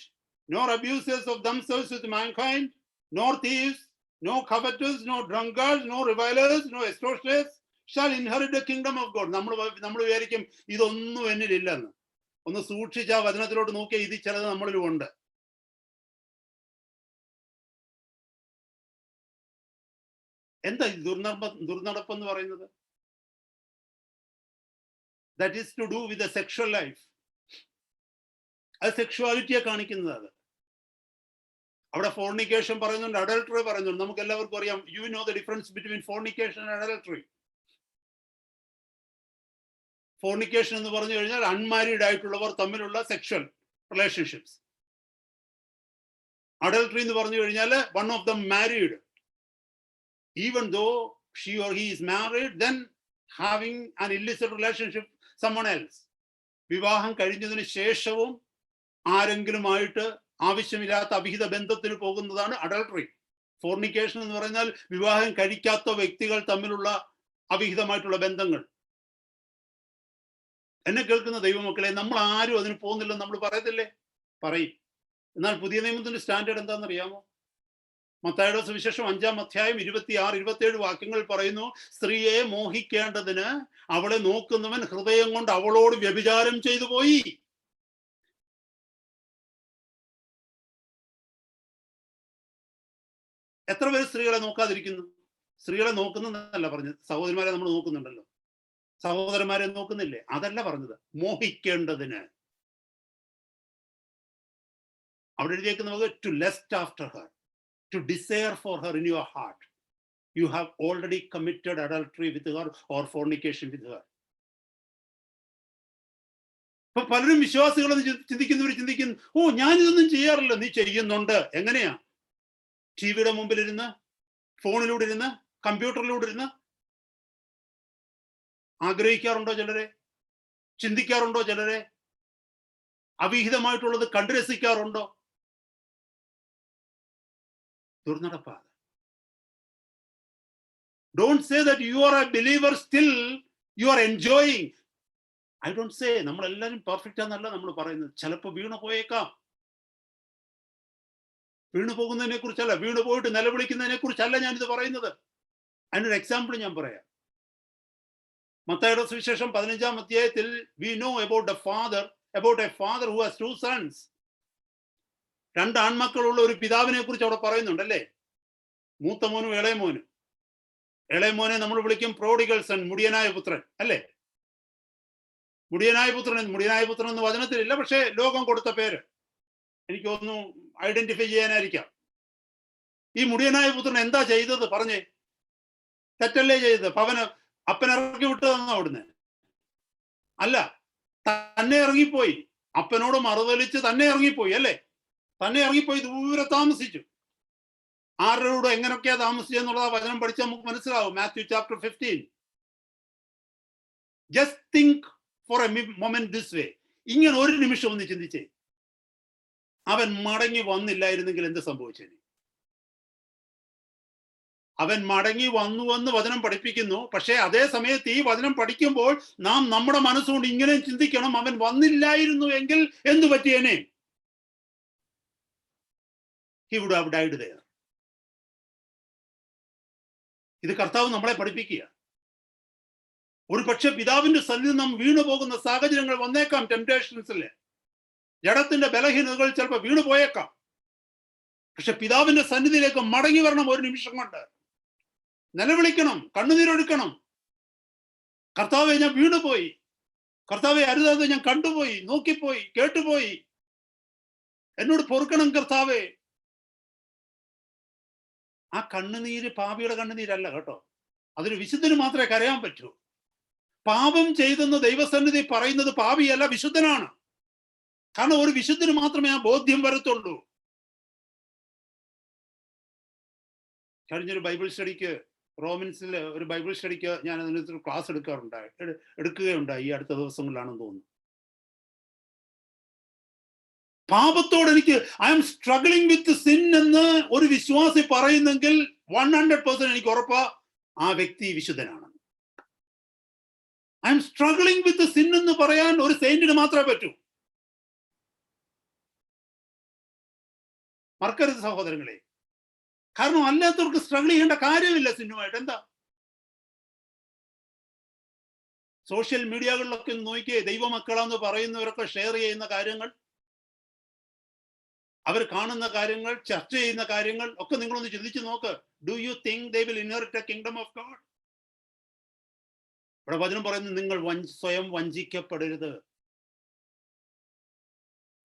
nor abusers of themselves with mankind, nor thieves, nor covetous, nor drunkards, nor revilers, nor extortioners shall inherit the kingdom of God. നമ്മൾ വിചാരിക്കും ഇതൊന്നും എന്നിലില്ലെന്ന്. ഒന്ന് സൂക്ഷിച്ച വചനത്തിലോട്ട് നോക്കിയാൽ ഇത് ചിലത് നമ്മളിലും ഉണ്ട്. എന്താ ഈ ദുർനടപ്പെന്ന് പറയുന്നത്? That is to do with the sexual life. അത് സെക്ഷുവാലിറ്റിയെ കാണിക്കുന്നത്. അവിടെ ഫോർണിക്കേഷൻ പറയുന്നുണ്ട്, അഡൾട്ടറി പറയുന്നുണ്ട്. നമുക്ക് എല്ലാവർക്കും അറിയാം. You know the difference between fornication and adultery. Fornication എന്ന് പറഞ്ഞു കഴിഞ്ഞാൽ അൺമാരീഡ് ആയിട്ടുള്ളവർ തമ്മിലുള്ള സെക്ഷൽ റിലേഷൻഷിപ്സ്. അഡൾട്ടറി എന്ന് പറഞ്ഞു കഴിഞ്ഞാൽ one of them married, even though she or he is married, then having an illicit relationship with someone else. വിവാഹം കഴിഞ്ഞതിന് ശേഷവും ആരെങ്കിലുമായിട്ട് ആവശ്യമില്ലാത്ത അവിഹിത ബന്ധത്തിന് പോകുന്നതാണ് അഡൾട്ടറി. ഫോർണിക്കേഷൻ എന്ന് പറഞ്ഞാൽ വിവാഹം കഴിക്കാത്ത വ്യക്തികൾ തമ്മിലുള്ള അവിഹിതമായിട്ടുള്ള ബന്ധങ്ങൾ. എന്നെ കേൾക്കുന്ന ദൈവമക്കളെ, നമ്മൾ ആരും അതിന് പോകുന്നില്ലെന്ന് നമ്മൾ പറയത്തില്ലേ? പറയും. എന്നാൽ പുതിയ നിയമത്തിന്റെ സ്റ്റാൻഡേർഡ് എന്താണെന്ന് അറിയാമോ? മത്തായിയുടെ സുവിശേഷം 5-ാം അധ്യായം 26-27 വാക്യങ്ങൾ പറയുന്നു, സ്ത്രീയെ മോഹിക്കേണ്ടതിന് അവളെ നോക്കുന്നവൻ ഹൃദയം കൊണ്ട് അവളോട് വ്യഭിചാരം ചെയ്തു പോയി. എത്ര പേര് സ്ത്രീകളെ നോക്കാതിരിക്കുന്നു? സ്ത്രീകളെ നോക്കുന്നതല്ല പറഞ്ഞത്, സഹോദരിമാരെ നമ്മൾ നോക്കുന്നുണ്ടല്ലോ. സഹോദരന്മാരെ നോക്കുന്നില്ലേ? അതല്ല പറഞ്ഞത്, മോഹിക്കേണ്ടതിന്. അവിടെ എഴുതിയേക്ക് നമുക്ക് to lust after her, to desire for her in your heart. You have already committed adultery with her or fornication with her. ഇപ്പൊ പലരും വിശ്വാസികൾ ചിന്തിക്കുന്നവർ ചിന്തിക്കുന്നു, ഓ ഞാനിതൊന്നും ചെയ്യാറില്ല. നീ ചെയ്യുന്നുണ്ട്. എങ്ങനെയാ? ടിവിയുടെ മുമ്പിലിരുന്ന്, ഫോണിലൂടെ ഇരുന്ന്, കമ്പ്യൂട്ടറിലൂടെ ഇരുന്ന്. ആഗ്രഹിക്കാറുണ്ടോ ചിലരെ? ചിന്തിക്കാറുണ്ടോ ചിലരെ? അവിഹിതമായിട്ടുള്ളത് കണ്ടു രസിക്കാറുണ്ടോ? ദുർനടപ്പാണ്. Don't say that you are a believer still you are enjoying. I don't say നമ്മളെല്ലാവരും പെർഫെക്റ്റ് ആണെന്നല്ല നമ്മൾ പറയുന്നത്. ചിലപ്പോൾ വീണു പോയേക്കാം. വീണു പോകുന്നതിനെ കുറിച്ചല്ല, വീണു പോയിട്ട് നിലവിളിക്കുന്നതിനെ കുറിച്ചല്ല ഞാനിത് പറയുന്നത്. അതിനൊരു എക്സാമ്പിൾ ഞാൻ പറയാം. മത്തായിയുടെ സുവിശേഷം 15-ാം അധ്യായത്തിൽ we know about a father who has 2 sons. 2 ആൺമക്കളുള്ള ഒരു പിതാവിനെ കുറിച്ച് അവിടെ പറയുന്നുണ്ട് അല്ലേ? മൂത്ത മോനും ഇളയ മോനും. ഇളയ മോനെ നമ്മൾ വിളിക്കും പ്രോഡിഗൽ സൺ, മുടിയനായ പുത്രൻ അല്ലേ? മുടിയനായ പുത്രൻ എന്ന് വചനത്തിലില്ല, പക്ഷേ ലോകം കൊടുത്ത പേര്. എനിക്ക് തോന്നുന്നു ഐഡന്റിഫൈ ചെയ്യാനായിരിക്കാം. ഈ മുടിയനായ പുത്രൻ എന്താ ചെയ്തത്? പറഞ്ഞേ. തെറ്റല്ലേ ചെയ്തത്? അപ്പൻ ഇറക്കി വിട്ടതെന്നോ അവിടുന്ന്? അല്ല, തന്നെ ഇറങ്ങിപ്പോയി. അപ്പനോട് മറുതലിച്ച് തന്നെ ഇറങ്ങിപ്പോയി അല്ലേ? തന്നെ ഇറങ്ങിപ്പോയി ദൂരെ താമസിച്ചു. ആരുടെ കൂടെ എങ്ങനെയൊക്കെയാ താമസിച്ചെന്നുള്ളത് വചനം പഠിച്ചാൽ നമുക്ക് മനസ്സിലാവും. Matthew chapter 15. Just think for a moment this way. ഇങ്ങനെ ഒരു നിമിഷം ഒന്ന് ചിന്തിച്ചേ. അവൻ മടങ്ങി വന്നില്ലായിരുന്നെങ്കിൽ എന്ത് സംഭവിച്ചേനെ? അവൻ മടങ്ങി വന്നുവെന്ന് വചനം പഠിപ്പിക്കുന്നു. പക്ഷേ അതേ സമയത്ത് ഈ വചനം പഠിക്കുമ്പോൾ നാം നമ്മുടെ മനസ്സുകൊണ്ട് ഇങ്ങനെ ചിന്തിക്കണം, അവൻ വന്നില്ലായിരുന്നു എങ്കിൽ എന്തു പറ്റിയേനെ? He would have died there. ഇത് കർത്താവ് നമ്മളെ പഠിപ്പിക്കുക. ഒരു പക്ഷെ പിതാവിന്റെ സന്നിധി നാം വീണു പോകുന്ന സാഹചര്യങ്ങൾ വന്നേക്കാം. ടെംപ്റ്റേഷൻസില് ജഡത്തിന്റെ ബലഹീനതകൾ ചിലപ്പോൾ വീണു പോയേക്കാം. പക്ഷെ പിതാവിന്റെ സന്നിധിയിലേക്ക് മടങ്ങി വരണം. ഒരു നിമിഷം കൊണ്ട് നിലവിളിക്കണം, കണ്ണുനീരൊഴുക്കണം. കർത്താവെ, ഞാൻ വീണുപോയി. കർത്താവെ, അരുതാതെ ഞാൻ കണ്ടുപോയി, നോക്കിപ്പോയി, കേട്ടുപോയി. എന്നോട് പൊറുക്കണം കർത്താവെ. ആ കണ്ണുനീര് പാപിയുടെ കണ്ണുനീരല്ല കേട്ടോ. അതൊരു വിശുദ്ധന് മാത്രമേ കരയാൻ പറ്റൂ. പാപം ചെയ്തെന്ന് ദൈവസന്നിധി പറയുന്നത് പാപിയല്ല, വിശുദ്ധനാണ്. കാരണം ഒരു വിശുദ്ധന് മാത്രമേ ആ ബോധ്യം വരത്തുള്ളൂ. കഴിഞ്ഞൊരു ബൈബിൾ സ്റ്റഡിക്ക്, റോമൻസിലെ ഒരു ബൈബിൾ സ്റ്റഡിക്ക് ഞാൻ അതിനകത്ത് ക്ലാസ് എടുക്കുകയുണ്ടായി. ഈ അടുത്ത ദിവസങ്ങളിലാണെന്ന് തോന്നുന്നു. പാപത്തോട് എനിക്ക് I'm struggling with sin എന്ന് ഒരു വിശ്വാസി പറയുന്നെങ്കിൽ 100% എനിക്ക് ഉറപ്പാ ആ വ്യക്തി വിശുദ്ധനാണ്. I'm struggling with sin എന്ന് പറയാൻ ഒരു സെയിന്റിന് മാത്രമേ പറ്റൂ. മറക്കരുത് സഹോദരങ്ങളെ. കാരണം അല്ലാത്തവർക്ക് സ്ട്രഗിൾ ചെയ്യേണ്ട കാര്യമില്ല സിന്നുമായിട്ട്. എന്താ സോഷ്യൽ മീഡിയകളിലൊക്കെ നോക്കിയേ, ദൈവമക്കളെന്ന് പറയുന്നവരൊക്കെ ഷെയർ ചെയ്യുന്ന കാര്യങ്ങൾ, അവർ കാണുന്ന കാര്യങ്ങൾ, ചർച്ച ചെയ്യുന്ന കാര്യങ്ങൾ ഒക്കെ നിങ്ങളൊന്ന് ചിന്തിച്ചു നോക്ക്. Do you think they will inherit A kingdom of God? ഇവിടെ വചനം പറയുന്നത് നിങ്ങൾ സ്വയം വഞ്ചിക്കപ്പെടരുത്.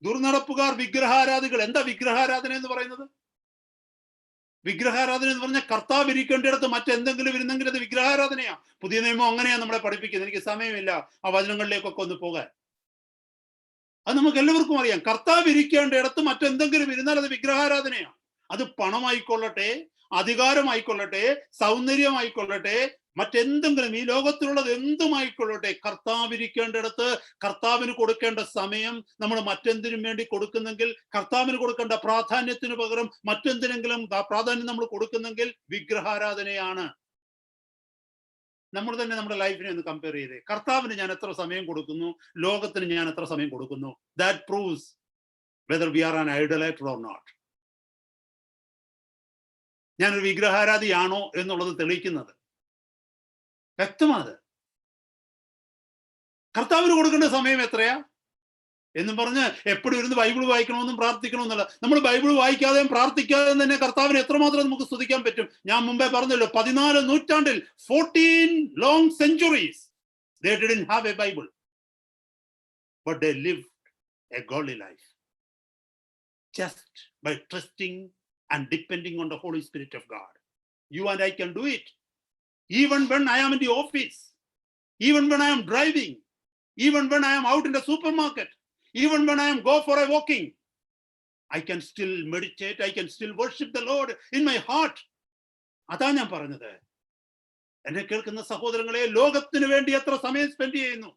ദുർനടപ്പുകാർ, വിഗ്രഹാരാധികൾ. എന്താ വിഗ്രഹാരാധന എന്ന് പറയുന്നത്? വിഗ്രഹാരാധന എന്ന് പറഞ്ഞാൽ കർത്താവ് ഇരിക്കേണ്ടിടത്ത് മറ്റെന്തെങ്കിലും ഇരുന്നെങ്കിൽ അത് വിഗ്രഹാരാധനയാ. പുതിയ നിയമം അങ്ങനെയാണ് നമ്മളെ പഠിപ്പിക്കുന്നത്. എനിക്ക് സമയമില്ല ആ വചനങ്ങളിലേക്കൊക്കെ ഒന്ന് പോകാൻ. അത് നമുക്ക് എല്ലാവർക്കും അറിയാം. കർത്താവ് ഇരിക്കേണ്ട ഇടത്ത് മറ്റെന്തെങ്കിലും ഇരുന്നാൽ അത് വിഗ്രഹാരാധനയാണ്. അത് പണമായിക്കൊള്ളട്ടെ, അധികാരമായിക്കൊള്ളട്ടെ, സൗന്ദര്യമായിക്കൊള്ളട്ടെ, മറ്റെന്തെങ്കിലും ഈ ലോകത്തിലുള്ളത് എന്തുമായിക്കൊള്ളട്ടെ, കർത്താവിരിക്കേണ്ടിടത്ത് കർത്താവിന് കൊടുക്കേണ്ട സമയം നമ്മൾ മറ്റെന്തിനും വേണ്ടി കൊടുക്കുന്നെങ്കിൽ, കർത്താവിന് കൊടുക്കേണ്ട പ്രാധാന്യത്തിന് പകരം മറ്റെന്തിനെങ്കിലും പ്രാധാന്യം നമ്മൾ കൊടുക്കുന്നെങ്കിൽ വിഗ്രഹാരാധനയാണ്. നമ്മൾ തന്നെ നമ്മുടെ ലൈഫിനെ ഒന്ന് കമ്പയർ ചെയ്തേ. കർത്താവിന് ഞാൻ എത്ര സമയം കൊടുക്കുന്നു, ലോകത്തിന് ഞാൻ എത്ര സമയം കൊടുക്കുന്നു. That proves whether we are an idolater or not. ഞാനൊരു വിഗ്രഹാരാധിയാണോ എന്നുള്ളത് തെളിയിക്കുന്നത് വ്യക്തമാണ്. കർത്താവിന് കൊടുക്കേണ്ട സമയം എത്രയാ എന്നും പറഞ്ഞ് എപ്പോഴും ഇരുന്ന് ബൈബിൾ വായിക്കണമെന്നും പ്രാർത്ഥിക്കണമെന്നല്ല. നമ്മൾ ബൈബിൾ വായിക്കാതെയും പ്രാർത്ഥിക്കാതെയും തന്നെ കർത്താവിന് എത്രമാത്രം നമുക്ക് സ്തുതിക്കാൻ പറ്റും. ഞാൻ മുമ്പേ പറഞ്ഞല്ലോ, 14 നൂറ്റാണ്ടിൽ 14 long centuries they didn't have a Bible, but they lived a godly life just by trusting and depending on the Holy Spirit of God. You and I can do it. Even when I am in the office, even when I am driving, even when I am out in the supermarket, even when I am go for a walking, I can still meditate, I can still worship the Lord in my heart. അതാ ഞാൻ പറഞ്ഞത്. എന്നെ കേൾക്കുന്ന സഹോദരങ്ങളെ, ലോകത്തിന് വേണ്ടി എത്ര സമയം സ്പെൻഡ് ചെയ്യുന്നു.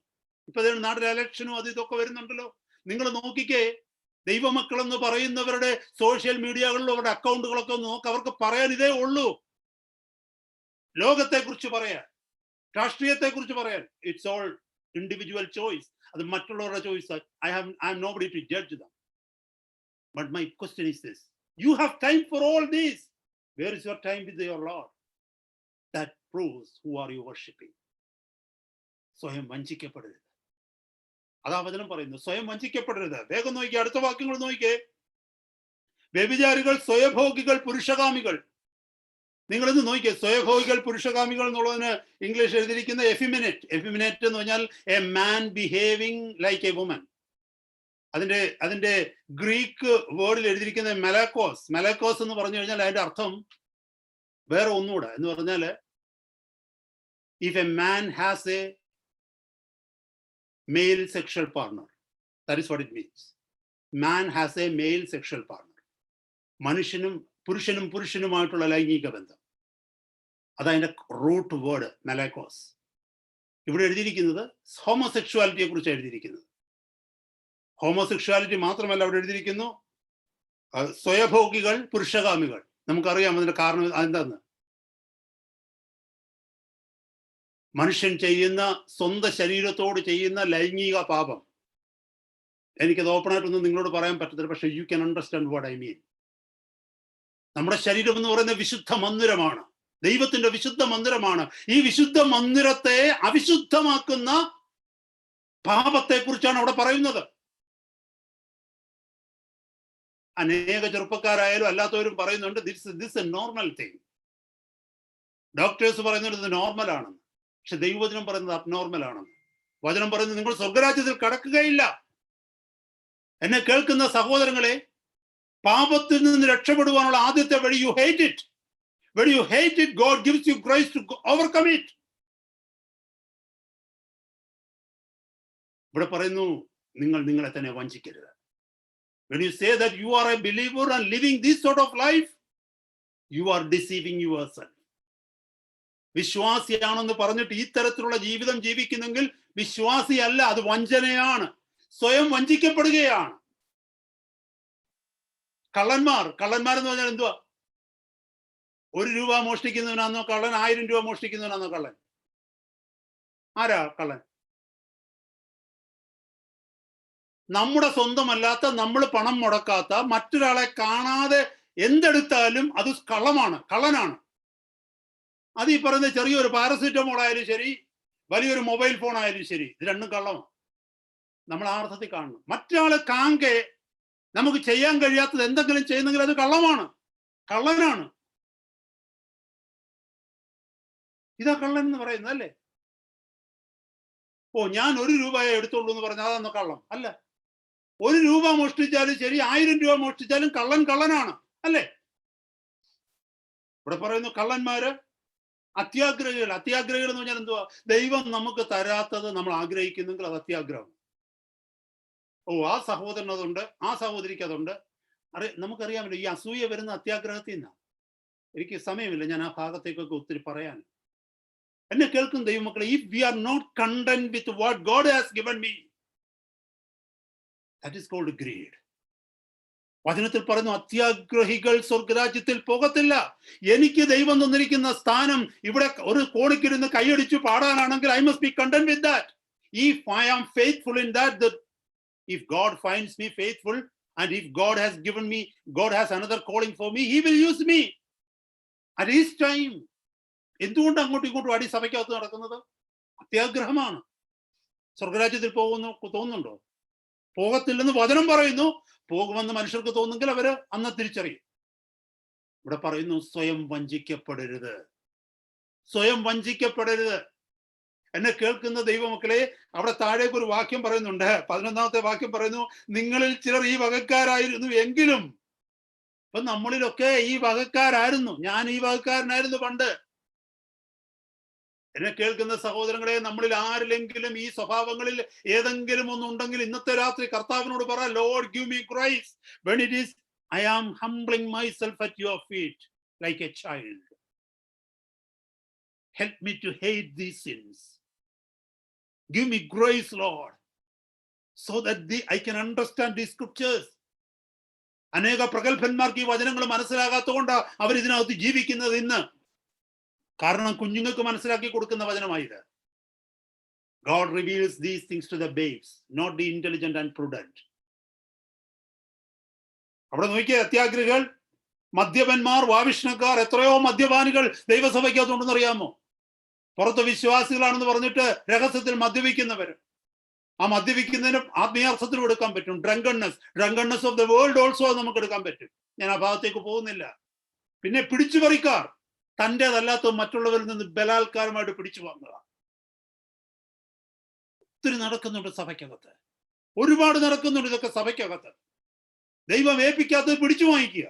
ഇപ്പൊ നാട്ടിലെ ഇലക്ഷനും അത് ഇതൊക്കെ വരുന്നുണ്ടല്ലോ. നിങ്ങൾ നോക്കിക്കേ, ദൈവമക്കൾ എന്ന് പറയുന്നവരുടെ സോഷ്യൽ മീഡിയകളിലും അവരുടെ അക്കൗണ്ടുകളൊക്കെ ഒന്ന് നോക്ക്. അവർക്ക് പറയാൻ ഇതേ ഉള്ളൂ. ലോകത്തെ കുറിച്ച് പറയാൻ, രാഷ്ട്രീയത്തെ കുറിച്ച് പറയാൻ. It's all individual choice. അത് മറ്റുള്ളവരുടെ choice. I am nobody to judge them. But my question is this: you have time for all these. Where is your time with your Lord? That proves who are you worshipping. സ്വയം വഞ്ചിക്കപ്പെടരുത്. അതാ വചനം പറയുന്നു, സ്വയം വഞ്ചിക്കപ്പെടരുത്. വേഗം നോക്കിയേ, അടുത്ത വാക്യങ്ങൾ നോക്കിയേ. വ്യഭിചാരികൾ, സ്വയഭോഗികൾ, പുരുഷകാമികൾ. നിങ്ങളിന്ന് നോക്കിയേ, സ്വയഭോഗികൾ, പുരുഷകാമികൾ എന്നുള്ളതിന് ഇംഗ്ലീഷ് എഴുതിയിരിക്കുന്ന എഫിമിനേറ്റ്. എഫിമിനേറ്റ് എന്ന് പറഞ്ഞാൽ a man behaving like a woman. അതിന്റെ ഗ്രീക്ക് വേർഡിൽ എഴുതിയിരിക്കുന്ന മെലാക്കോസ്. മെലാക്കോസ് എന്ന് പറഞ്ഞു കഴിഞ്ഞാൽ അതിന്റെ അർത്ഥം വേറെ ഒന്നുകൂടെ എന്ന് പറഞ്ഞാൽ, if a man has A male sexual partner, that is what it means. Man has a male sexual partner. മനുഷ്യനും പുരുഷനുമായിട്ടുള്ള ലൈംഗിക ബന്ധം. അതതിന്റെ റൂട്ട് വേർഡ് മെലാക്കോസ്. ഇവിടെ എഴുതിയിരിക്കുന്നത് ഹോമോസെക്ഷുവാലിറ്റിയെ കുറിച്ച് എഴുതിയിരിക്കുന്നത്. ഹോമോസെക്ഷുവാലിറ്റി മാത്രമല്ല അവിടെ എഴുതിയിരിക്കുന്നു, സ്വയഭോഗികൾ, പുരുഷകാമികൾ. നമുക്കറിയാം അതിന്റെ കാരണം എന്താന്ന്. മനുഷ്യൻ ചെയ്യുന്ന, സ്വന്തം ശരീരത്തോട് ചെയ്യുന്ന ലൈംഗിക പാപം. എനിക്കത് ഓപ്പണായിട്ടൊന്നും നിങ്ങളോട് പറയാൻ പറ്റത്തില്ല, പക്ഷെ you can understand what I mean. നമ്മുടെ ശരീരം എന്ന് പറയുന്ന വിശുദ്ധ മന്ദിരമാണ്, ദൈവത്തിന്റെ വിശുദ്ധ മന്ദിരമാണ്. ഈ വിശുദ്ധ മന്ദിരത്തെ അവിശുദ്ധമാക്കുന്ന പാപത്തെ കുറിച്ചാണ് അവിടെ പറയുന്നത്. അനേക ചെറുപ്പക്കാരായാലും അല്ലാത്തവരും പറയുന്നുണ്ട്, this A normal thing. Doctors പറയുന്നത് ഇത് നോർമൽ ആണെന്ന്. പക്ഷെ ദൈവവചനം പറയുന്നത് അബ്നോർമൽ ആണെന്ന്. വചനം പറയുന്നത് നിങ്ങൾ സ്വർഗരാജ്യത്തിൽ കടക്കുകയില്ല. എന്നെ കേൾക്കുന്ന സഹോദരങ്ങളെ, പാപത്തിൽ നിന്ന് രക്ഷപ്പെടുവാനുള്ള ആദ്യത്തെ വഴി, U hate it. When you hate it, God gives you grace to overcome it. ഇവിടെ പറയുന്നു, നിങ്ങൾ നിങ്ങളെ തന്നെ വഞ്ചിക്കരുത്. When you say that you are a believer and living this sort of life, you are deceiving yourself. വിശ്വാസിയാണെന്ന് പറഞ്ഞിട്ട് ഈ തരത്തിലുള്ള ജീവിതം ജീവിക്കുന്നെങ്കിൽ വിശ്വാസിയല്ല, അത് വഞ്ചനയാണ്. സ്വയം വഞ്ചിക്കപ്പെടുകയാണ്. കള്ളന്മാരെന്ന് പറഞ്ഞാൽ എന്തുവാ? 1 രൂപ മോഷ്ടിക്കുന്നവനാന്നോ കള്ളൻ? 1000 രൂപ മോഷ്ടിക്കുന്നവനാന്നോ കള്ളൻ? ആരാ കള്ളൻ? നമ്മുടെ സ്വന്തമല്ലാത്ത, നമ്മൾ പണം മുടക്കാത്ത, മറ്റൊരാളെ കാണാതെ എന്തെടുത്താലും അത് കള്ളനാണ്. അത് ഈ പറയുന്ന ചെറിയൊരു പാരസിറ്റമോൾ ആയാലും ശരി, വലിയൊരു മൊബൈൽ ഫോൺ ആയാലും ശരി, ഇത് രണ്ടും കള്ളമാണ്. നമ്മൾ ആ അർത്ഥത്തിൽ കാണണം. മറ്റൊരാളെ കാങ്കെ നമുക്ക് ചെയ്യാൻ കഴിയാത്തത് എന്തെങ്കിലും ചെയ്യുന്നെങ്കിൽ അത് കള്ളനാണ്. ഇതാ കള്ളൻ എന്ന് പറയുന്നത് അല്ലേ? ഞാൻ 1 രൂപയെ എടുത്തുള്ളൂ എന്ന് പറഞ്ഞാൽ അതൊന്നും കള്ളം അല്ല. 1 രൂപ മോഷ്ടിച്ചാലും ശരി, 1000 രൂപ മോഷ്ടിച്ചാലും കള്ളനാണ് അല്ലേ? ഇവിടെ പറയുന്നു കള്ളന്മാര്, അത്യാഗ്രഹികൾ എന്ന് പറഞ്ഞാൽ എന്തുവാ? ദൈവം നമുക്ക് തരാത്തത് നമ്മൾ ആഗ്രഹിക്കുന്നെങ്കിൽ അത് അത്യാഗ്രഹം. ആ സഹോദരൻ അതുണ്ട്, ആ സഹോദരിക്ക് അതുണ്ട്. നമുക്കറിയാമല്ലോ ഈ അസൂയ വരുന്ന അത്യാഗ്രഹത്തിൽ നിന്നാണ്. എനിക്ക് സമയമില്ല ഞാൻ ആ ഭാഗത്തേക്കൊക്കെ ഒത്തിരി പറയാൻ. എന്നെ കേൾക്കുന്ന ദൈവമക്കളെ, if we are not content with what God has given me, that is called greed. വചനത്തിൽ പറയുന്നു, അത്യാഗ്രഹികൾ സ്വർഗരാജ്യത്തിൽ പോകത്തില്ല. എനിക്ക് ദൈവം തന്നിരിക്കുന്ന സ്ഥാനം ഇവിടെ ഒരു കോണിക്കിരുന്ന് കൈയടിച്ചു പാടാനാണെങ്കിൽ I must be content with that. If I am faithful in that, if God finds me faithful, and if God has given me, God has another calling for me, he will use me at his time. എന്തുകൊണ്ട് അങ്ങോട്ടും ഇങ്ങോട്ടും അടി സഭയ്ക്കകത്ത് നടക്കുന്നത്? അത്യാഗ്രഹമാണ്. സ്വർഗരാജ്യത്തിൽ പോകുന്നു തോന്നുന്നുണ്ടോ? പോകത്തില്ലെന്ന് വചനം പറയുന്നു. പോകുമെന്ന് മനുഷ്യർക്ക് തോന്നുമെങ്കിൽ അവര് അന്ന് തിരിച്ചറിയും. ഇവിടെ പറയുന്നു, സ്വയം വഞ്ചിക്കപ്പെടരുത്, സ്വയം വഞ്ചിക്കപ്പെടരുത്. എന്നെ കേൾക്കുന്ന ദൈവമക്കളെ, അവിടെ താഴേക്ക് ഒരു വാക്യം പറയുന്നുണ്ട്. 11ാമത്തെ വാക്യം പറയുന്നു, നിങ്ങളിൽ ചിലർ ഈ വകക്കാരായിരുന്നു എങ്കിലും. അപ്പൊ നമ്മളിലൊക്കെ ഈ വകക്കാരായിരുന്നു. ഞാൻ ഈ വകക്കാരനായിരുന്നു പണ്ട്. എന്നെ കേൾക്കുന്ന സഹോദരങ്ങളെ, നമ്മളിൽ ആരിലെങ്കിലും ഈ സ്വഭാവങ്ങളിൽ ഏതെങ്കിലും ഒന്നുണ്ടെങ്കിൽ ഇന്നത്തെ രാത്രി കർത്താവിനോട് പറ, Lord give me grace when it is I am humbling myself at your feet like a child. Help me to hate these sins. Give me grace, Lord, so that I can understand these scriptures. അനേക പ്രഗത്ഭന്മാർക്ക് ഈ വചനങ്ങൾ മനസ്സിലാകാത്തതുകൊണ്ട് അവർ ഇതിനകത്ത് ജീവിക്കുന്നത് ഇന്ന്. കാരണം കുഞ്ഞുങ്ങൾക്ക് മനസ്സിലാക്കി കൊടുക്കുന്ന വചനമായത്. God reveals these things to the babes, not the intelligent and prudent. അവിടെ നോക്കിയ അത്യാഗ്രഹികൾ, മദ്യപന്മാർ, വാവിഷ്ണക്കാർ, എത്രയോ മദ്യപാനികൾ ദൈവസഭയ്ക്കകത്തുണ്ടെന്ന് അറിയാമോ? പുറത്ത് വിശ്വാസികളാണെന്ന് പറഞ്ഞിട്ട് രഹസ്യത്തിൽ മദ്യപിക്കുന്നവർ. ആ മദ്യപിക്കുന്നതിന് ആത്മീയാർത്ഥത്തിലും എടുക്കാൻ പറ്റും. ഡ്രങ്കണ്ണസ് ഓഫ് ദ വേൾഡ് ഓൾസോ നമുക്ക് എടുക്കാൻ പറ്റും. ഞാൻ ആ ഭാഗത്തേക്ക് പോകുന്നില്ല. പിന്നെ പിടിച്ചുപറിക്കാർ, തൻ്റെതല്ലാത്ത മറ്റുള്ളവരിൽ നിന്ന് ബലാത്കാരമായിട്ട് പിടിച്ചു വാങ്ങുക. ഒത്തിരി നടക്കുന്നുണ്ട് സഭയ്ക്കകത്ത്, ഒരുപാട് നടക്കുന്നുണ്ട് ഇതൊക്കെ സഭയ്ക്കകത്ത്. ദൈവം ഏൽപ്പിക്കാത്തത് പിടിച്ചു വാങ്ങിക്കുക,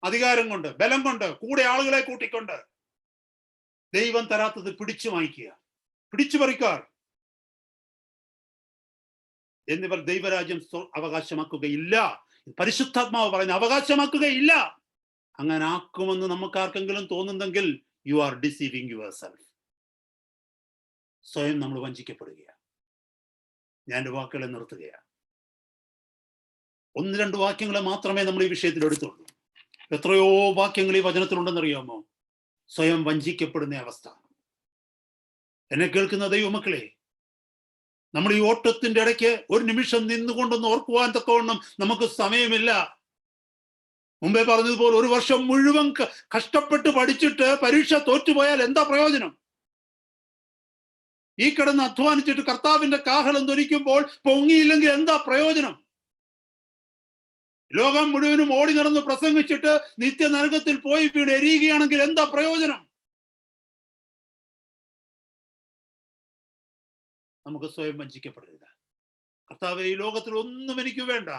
അധികാരം കൊണ്ട്, ബലം കൊണ്ട്, കൂടെ ആളുകളെ കൂട്ടിക്കൊണ്ട്. ദൈവം തരാത്തത് പിടിച്ചു വാങ്ങിക്കുക. പിടിച്ചുപറിക്കാർ എന്നിവർ ദൈവരാജ്യം അവകാശമാക്കുകയില്ല. പരിശുദ്ധാത്മാവ് പറയുന്ന അവകാശമാക്കുകയില്ല. അങ്ങനെ ആക്കുമെന്ന് നമുക്ക് ആർക്കെങ്കിലും തോന്നുന്നെങ്കിൽ you are deceiving yourself. സ്വയം നമ്മൾ വഞ്ചിക്കപ്പെടുകയാണ്. ഞാൻ എൻ്റെ വാക്കുകളെ നിർത്തുകയാണ്. 1-2 വാക്യങ്ങളെ മാത്രമേ നമ്മൾ ഈ വിഷയത്തിൽ എടുത്തുള്ളൂ. എത്രയോ വാക്യങ്ങൾ ഈ വചനത്തിലുണ്ടെന്നറിയാമോ? സ്വയം വഞ്ചിക്കപ്പെടുന്ന അവസ്ഥ. എന്നെ കേൾക്കുന്ന ദൈവമക്കളെ, നമ്മൾ ഈ ഓട്ടത്തിന്റെ ഇടയ്ക്ക് ഒരു നിമിഷം നിന്നുകൊണ്ടൊന്ന് ഓർക്കുവാൻ തക്കവണ്ണം നമുക്ക് സമയമില്ല. മുമ്പേ പറഞ്ഞതുപോലെ 1 വർഷം മുഴുവൻ കഷ്ടപ്പെട്ട് പഠിച്ചിട്ട് പരീക്ഷ തോറ്റുപോയാൽ എന്താ പ്രയോജനം? ഈ കിടന്ന് അധ്വാനിച്ചിട്ട് കർത്താവിന്റെ കാഹളം ധ്വനിക്കുമ്പോൾ പൊങ്ങിയില്ലെങ്കിൽ എന്താ പ്രയോജനം? ലോകം മുഴുവനും ഓടി നടന്ന് പ്രസംഗിച്ചിട്ട് നിത്യനരകത്തിൽ പോയി വീണ് എരിയുകയാണെങ്കിൽ എന്താ പ്രയോജനം? നമുക്ക് സ്വയം വഞ്ചിക്കപ്പെടരുത്. കർത്താവേ, ഈ ലോകത്തിൽ ഒന്നും എനിക്ക് വേണ്ട,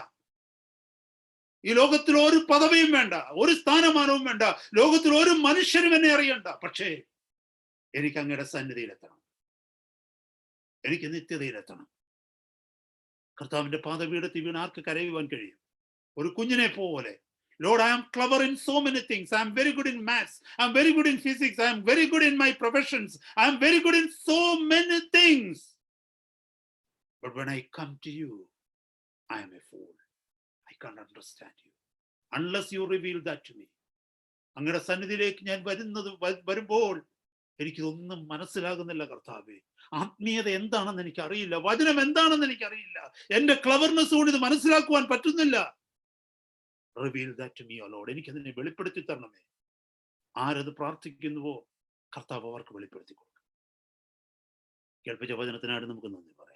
ഈ ലോകത്തിൽ ഒരു പദവിയും വേണ്ട, ഒരു സ്ഥാനമാനവും വേണ്ട, ലോകത്തിൽ ഒരു മനുഷ്യനും എന്നെ അറിയണ്ട. പക്ഷേ എനിക്ക് അങ്ങയുടെ സന്നിധിയിലെത്തണം, എനിക്ക് നിത്യതയിലെത്തണം. കർത്താവിന്റെ പാദപീഠത്തിൽ വീണ് ആർക്ക് കരയുവാൻ കഴിയും? ഒരു കുഞ്ഞിനെ പോലെ. Lord, I am clever in so many things. I am very good in maths. I am very good in physics. I am very good in my professions. I am very good in so many things. But when I come to you, I am a fool. I can't understand you unless you reveal that to me. അങ്ങയുടെ സന്നിധിയിലേക്ക് ഞാൻ വരുമ്പോൾ എനിക്കിതൊന്നും മനസ്സിലാകുന്നില്ല കർത്താവേ. ആത്മീയത എന്താണെന്ന് എനിക്കറിയില്ല, വചനം എന്താണെന്ന് എനിക്കറിയില്ല, എന്റെ ക്ലവർനെസ് കൊണ്ട് ഇത് മനസ്സിലാക്കുവാൻ പറ്റുന്നില്ല. Reveal that to me, O Lord. എനിക്കതിനെ വെളിപ്പെടുത്തി തരണമേ. ആരത് പ്രാർത്ഥിക്കുന്നുവോ കർത്താവ് അവർക്ക് വെളിപ്പെടുത്തി കൊടുക്കും. കേൾപ്പിച്ച വചനത്തിനായിട്ട് നമുക്ക് നന്ദി പറയാം.